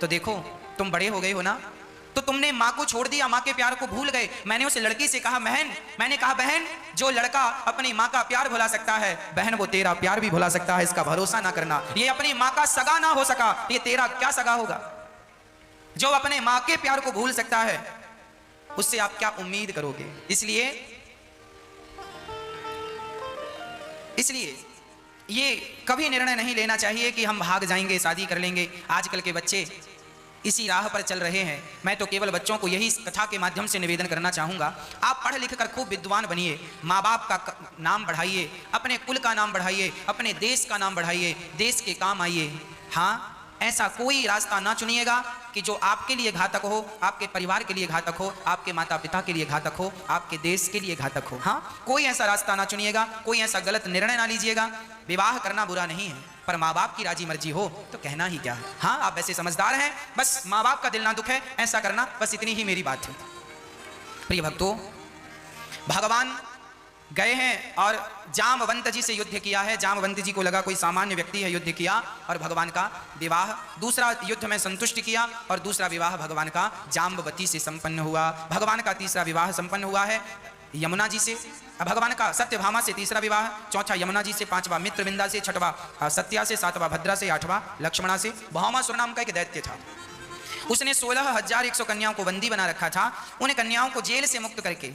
तो देखो तुम बड़े हो गए हो ना, तो तुमने माँ को छोड़ दिया, माँ के प्यार को भूल गए। मैंने उस लड़की से कहा बहन जो लड़का अपनी माँ का प्यार भुला सकता है, बहन वो तेरा प्यार भी भुला सकता है, इसका भरोसा ना करना। ये अपनी माँ का सगा ना हो सका, ये तेरा क्या सगा होगा? जो अपने माँ के प्यार को भूल सकता है उससे आप क्या उम्मीद करोगे? इसलिए ये कभी निर्णय नहीं लेना चाहिए कि हम भाग जाएंगे, शादी कर लेंगे। आजकल के बच्चे इसी राह पर चल रहे हैं। मैं तो केवल बच्चों को यही कथा के माध्यम से निवेदन करना चाहूँगा, आप पढ़ लिख कर खूब विद्वान बनिए, माँ बाप का नाम बढ़ाइए, अपने कुल का नाम बढ़ाइए, अपने देश का नाम बढ़ाइए, देश के काम आइए। हाँ, ऐसा कोई रास्ता ना चुनिएगा कि जो आपके लिए घातक हो, आपके परिवार के लिए घातक हो, आपके माता पिता के लिए घातक हो, आपके देश के लिए घातक हो। हाँ, कोई ऐसा रास्ता ना चुनिएगा, कोई ऐसा गलत निर्णय ना लीजिएगा। विवाह करना बुरा नहीं है, पर माँ बाप की राजी मर्जी हो तो कहना ही क्या है। हाँ, आप वैसे समझदार हैं, बस माँ बाप का दिल ना दुखे ऐसा करना, बस इतनी ही मेरी बात है। प्रिय भक्तों, भगवान गए हैं और जामवंत जी से युद्ध किया है। जामवंत जी को लगा कोई सामान्य व्यक्ति है, युद्ध किया और भगवान का विवाह, दूसरा युद्ध में संतुष्ट किया और दूसरा विवाह भगवान का जाम्बवती से संपन्न हुआ। भगवान का तीसरा विवाह संपन्न हुआ है यमुना जी से, भगवान का सत्यभामा से तीसरा विवाह, चौथा यमुना जी से, पांचवा मित्रविंदा से, छठवां सत्या से, सातवां भद्रा से, आठवां लक्ष्मणा से। भौमासुर नाम का एक दैत्य था, उसने 16,100 कन्याओं को बंदी बना रखा था। उन कन्याओं को जेल से मुक्त करके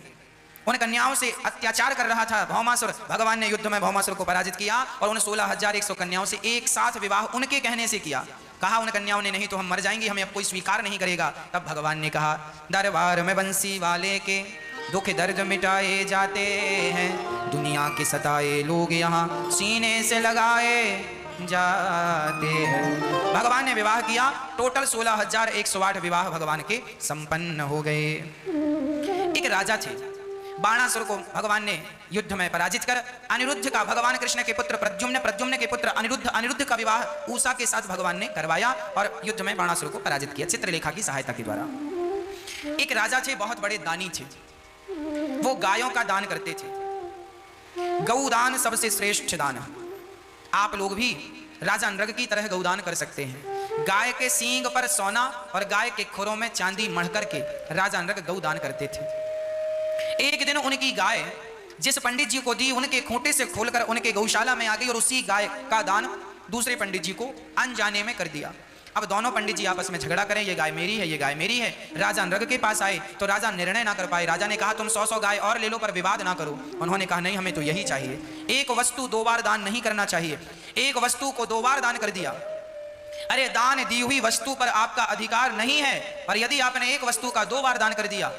उन कन्याओं से अत्याचार कर रहा था भौमासुर। भगवान ने युद्ध में भौमासुर को पराजित किया और उन 16,100 कन्याओं से एक साथ विवाह उनके कहने से किया। कहा उन कन्याओं ने नहीं तो हम मर जाएंगे, हमें अब कोई स्वीकार नहीं करेगा। तब भगवान ने कहा दरबार में बंसी वाले के दुख दर्द मिटाए जाते हैं, दुनिया के सताए लोग यहाँ सीने से लगाए जाते हैं। भगवान ने विवाह किया, टोटल 16,108 विवाह भगवान के संपन्न हो गए। एक राजा थे, बाणासुर को भगवान ने युद्ध में पराजित कर अनिरुद्ध का, भगवान कृष्ण के पुत्र प्रद्युम्न, प्रद्युम्न के पुत्र अनिरुद्ध का विवाह उषा के साथ भगवान ने करवाया और युद्ध में बाणासुर को पराजित किया चित्रलेखा की सहायता के द्वारा। एक राजा थे, बहुत बड़े दानी थे, वो गायों का दान करते थे। गौदान सबसे श्रेष्ठ दान है। आप लोग भी राजा नृग की तरह गौदान कर सकते हैं। गाय के सींग पर सोना और गाय के खुरों में चांदी मढ़ करके राजा नृग गौदान करते थे। एक दिन उनकी गाय जिस पंडित जी को दी, उनके खूंटे से खोलकर उनके गौशाला में आ गई और उसी गाय का दान दूसरे पंडित जी को अनजाने में कर दिया। अब दोनों पंडित जी आपस में झगड़ा करें, ये गाय मेरी है, ये गाय मेरी है। राजा नृग के पास आए तो राजा निर्णय ना कर पाए। राजा ने कहा तुम 100 गाय और ले लो पर विवाद ना करो। उन्होंने कहा नहीं, हमें तो यही चाहिए। एक वस्तु 2 बार दान नहीं करना चाहिए। एक वस्तु को 2 बार दान कर दिया। अरे दान दी हुई वस्तु पर आपका अधिकार नहीं है, पर यदि आपने एक वस्तु का 2 बार दान कर दिया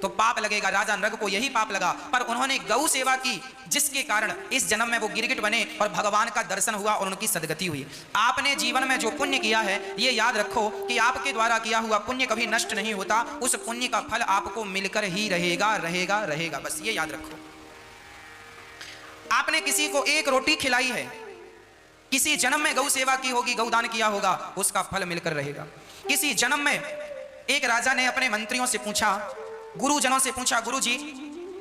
तो पाप लगेगा। राजा नृग को यही पाप लगा, पर उन्होंने गौ सेवा की, जिसके कारण इस जन्म में वो गिरगिट बने और भगवान का दर्शन हुआ और उनकी सदगति हुई। आपने जीवन में जो पुण्य किया है, ये याद रखो कि आपके द्वारा किया हुआ पुण्य कभी नष्ट नहीं होता। उस पुण्य का फल आपको मिलकर ही रहेगा, रहेगा, रहेगा। बस ये याद रखो। आपने किसी को एक रोटी खिलाई है, किसी जन्म में गौ सेवा की होगी, गौदान किया होगा, उसका फल मिलकर रहेगा। किसी जन्म में एक राजा ने अपने मंत्रियों से पूछा, गुरुजनों से पूछा, गुरुजी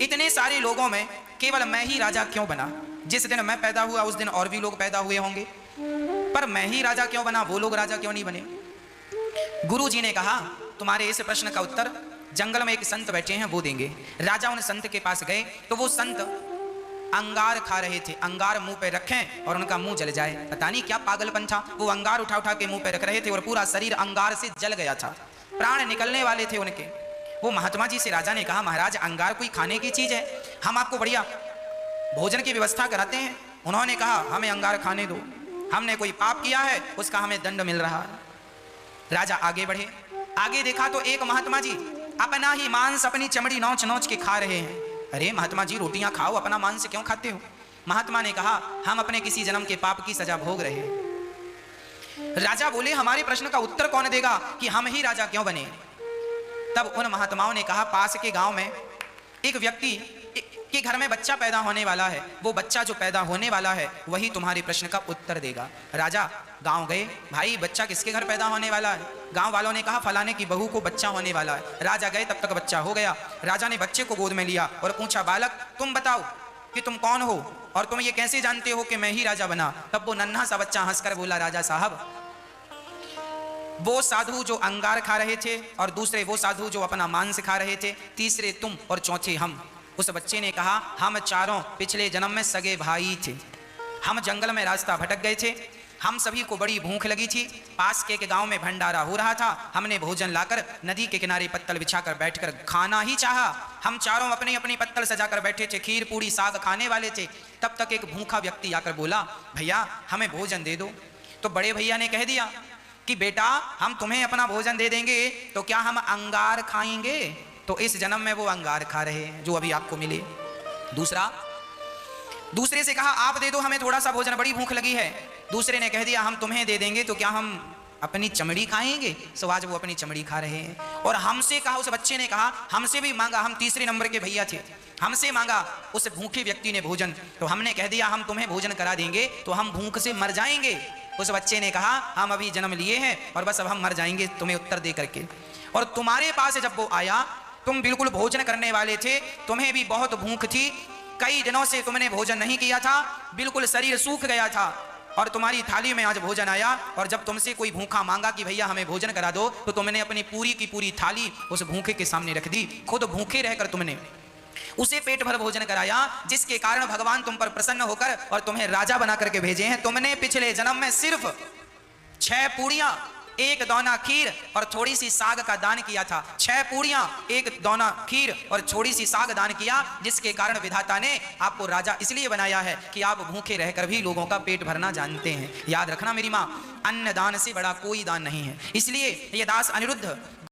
इतने सारे लोगों में केवल मैं ही राजा क्यों बना? जिस दिन मैं पैदा हुआ उस दिन और भी लोग पैदा हुए होंगे, पर मैं ही राजा क्यों बना, वो लोग राजा क्यों नहीं बने? गुरुजी ने कहा तुम्हारे इस प्रश्न का उत्तर जंगल में एक संत बैठे हैं वो देंगे। राजा उन संत के पास गए तो वो संत अंगार खा रहे थे। अंगार मुंह पे रखें और उनका मुंह जल जाए, पता नहीं क्या पागलपन था। वो अंगार उठा उठा के मुंह पे रख रहे थे और पूरा शरीर अंगार से जल गया था, प्राण निकलने वाले थे उनके। वो महात्मा जी से राजा ने कहा महाराज अंगार कोई खाने की चीज है, हम आपको बढ़िया भोजन की व्यवस्था कराते हैं। उन्होंने कहा हमें अंगार खाने दो, हमने कोई पाप किया है उसका हमें दंड मिल रहा है। राजा आगे बढ़े, आगे देखा तो एक महात्मा जी अपना ही मांस अपनी चमड़ी नोच नोच के खा रहे हैं। अरे महात्मा जी रोटियां खाओ, अपना मांस क्यों खाते हो? महात्मा ने कहा हम अपने किसी जन्म के पाप की सजा भोग रहे हैं। राजा बोले हमारे प्रश्न का उत्तर कौन देगा कि हम ही राजा क्यों बने? तब उन महात्माओं ने कहा पास के गांव में एक व्यक्ति के घर में बच्चा पैदा होने वाला है, वो बच्चा जो पैदा होने वाला है वही तुम्हारे प्रश्न का उत्तर देगा। राजा गांव गए, भाई बच्चा किसके घर पैदा होने वाला है? गांव वालों ने कहा फलाने की बहू को बच्चा होने वाला है। राजा गए, तब तक बच्चा हो गया। राजा ने बच्चे को गोद में लिया और पूछा बालक तुम बताओ कि तुम कौन हो और तुम ये कैसे जानते हो कि मैं ही राजा बना? तब वो नन्हा सा बच्चा हंसकर बोला राजा साहब वो साधु जो अंगार खा रहे थे और दूसरे वो साधु जो अपना मांस खा रहे थे, तीसरे तुम और चौथे हम। उस बच्चे ने कहा हम चारों पिछले जन्म में सगे भाई थे। हम जंगल में रास्ता भटक गए थे, हम सभी को बड़ी भूख लगी थी। पास के गांव में भंडारा हो रहा था, हमने भोजन लाकर नदी के किनारे पत्तल बिछाकर बैठकर खाना ही चाहा। हम चारों अपनी अपनी पत्तल सजाकर बैठे थे, खीर पूड़ी साग खाने वाले थे। तब तक एक भूखा व्यक्ति आकर बोला भैया हमें भोजन दे दो। तो बड़े भैया ने कह दिया कि बेटा हम तुम्हें अपना भोजन दे देंगे तो क्या हम अंगार खाएंगे? तो इस जन्म में वो अंगार खा रहे हैं जो अभी आपको मिले। दूसरे से कहा आप दे दो हमें थोड़ा सा भोजन, बड़ी भूख लगी है। दूसरे ने कह दिया हम तुम्हें दे देंगे तो क्या हम अपनी चमड़ी खाएंगे? सो आज वो अपनी चमड़ी खा रहे हैं। और हमसे कहा, उस बच्चे ने कहा हमसे भी मांगा, हम तीसरे नंबर के भैया थे, हमसे मांगा उस भूखे व्यक्ति ने भोजन, तो हमने कह दिया हम तुम्हें भोजन करा देंगे तो हम भूख से मर जाएंगे। उस बच्चे ने कहा हम अभी जन्म लिए हैं और बस अब हम मर जाएंगे तुम्हें उत्तर दे करके। और तुम्हारे पास जब वो आया तुम बिल्कुल भोजन करने वाले थे, तुम्हें भी बहुत भूख थी, कई दिनों से तुमने भोजन नहीं किया था, बिल्कुल शरीर सूख गया था और तुम्हारी थाली में आज भोजन आया। और जब तुमसे कोई भूखा मांगा कि भैया हमें भोजन करा दो तो तुमने अपनी पूरी की पूरी थाली उस भूखे के सामने रख दी। खुद भूखे रहकर तुमने उसे पेट भर भोजन कराया, जिसके कारण भगवान तुम पर प्रसन्न होकर और तुम्हें राजा बना करके भेजे हैं। तुमने पिछले जन्म में सिर्फ 6 पूड़ियां, 1 दौना खीर और थोड़ी सी साग का दान किया था। 6 पूड़ियां, 1 दौना खीर और थोड़ी सी साग दान किया, जिसके कारण विधाता ने आपको राजा इसलिए बनाया है कि आप भूखे रहकर भी लोगों का पेट भरना जानते हैं। याद रखना मेरी माँ, अन्न दान से बड़ा कोई दान नहीं है। इसलिए ये दास अनिरुद्ध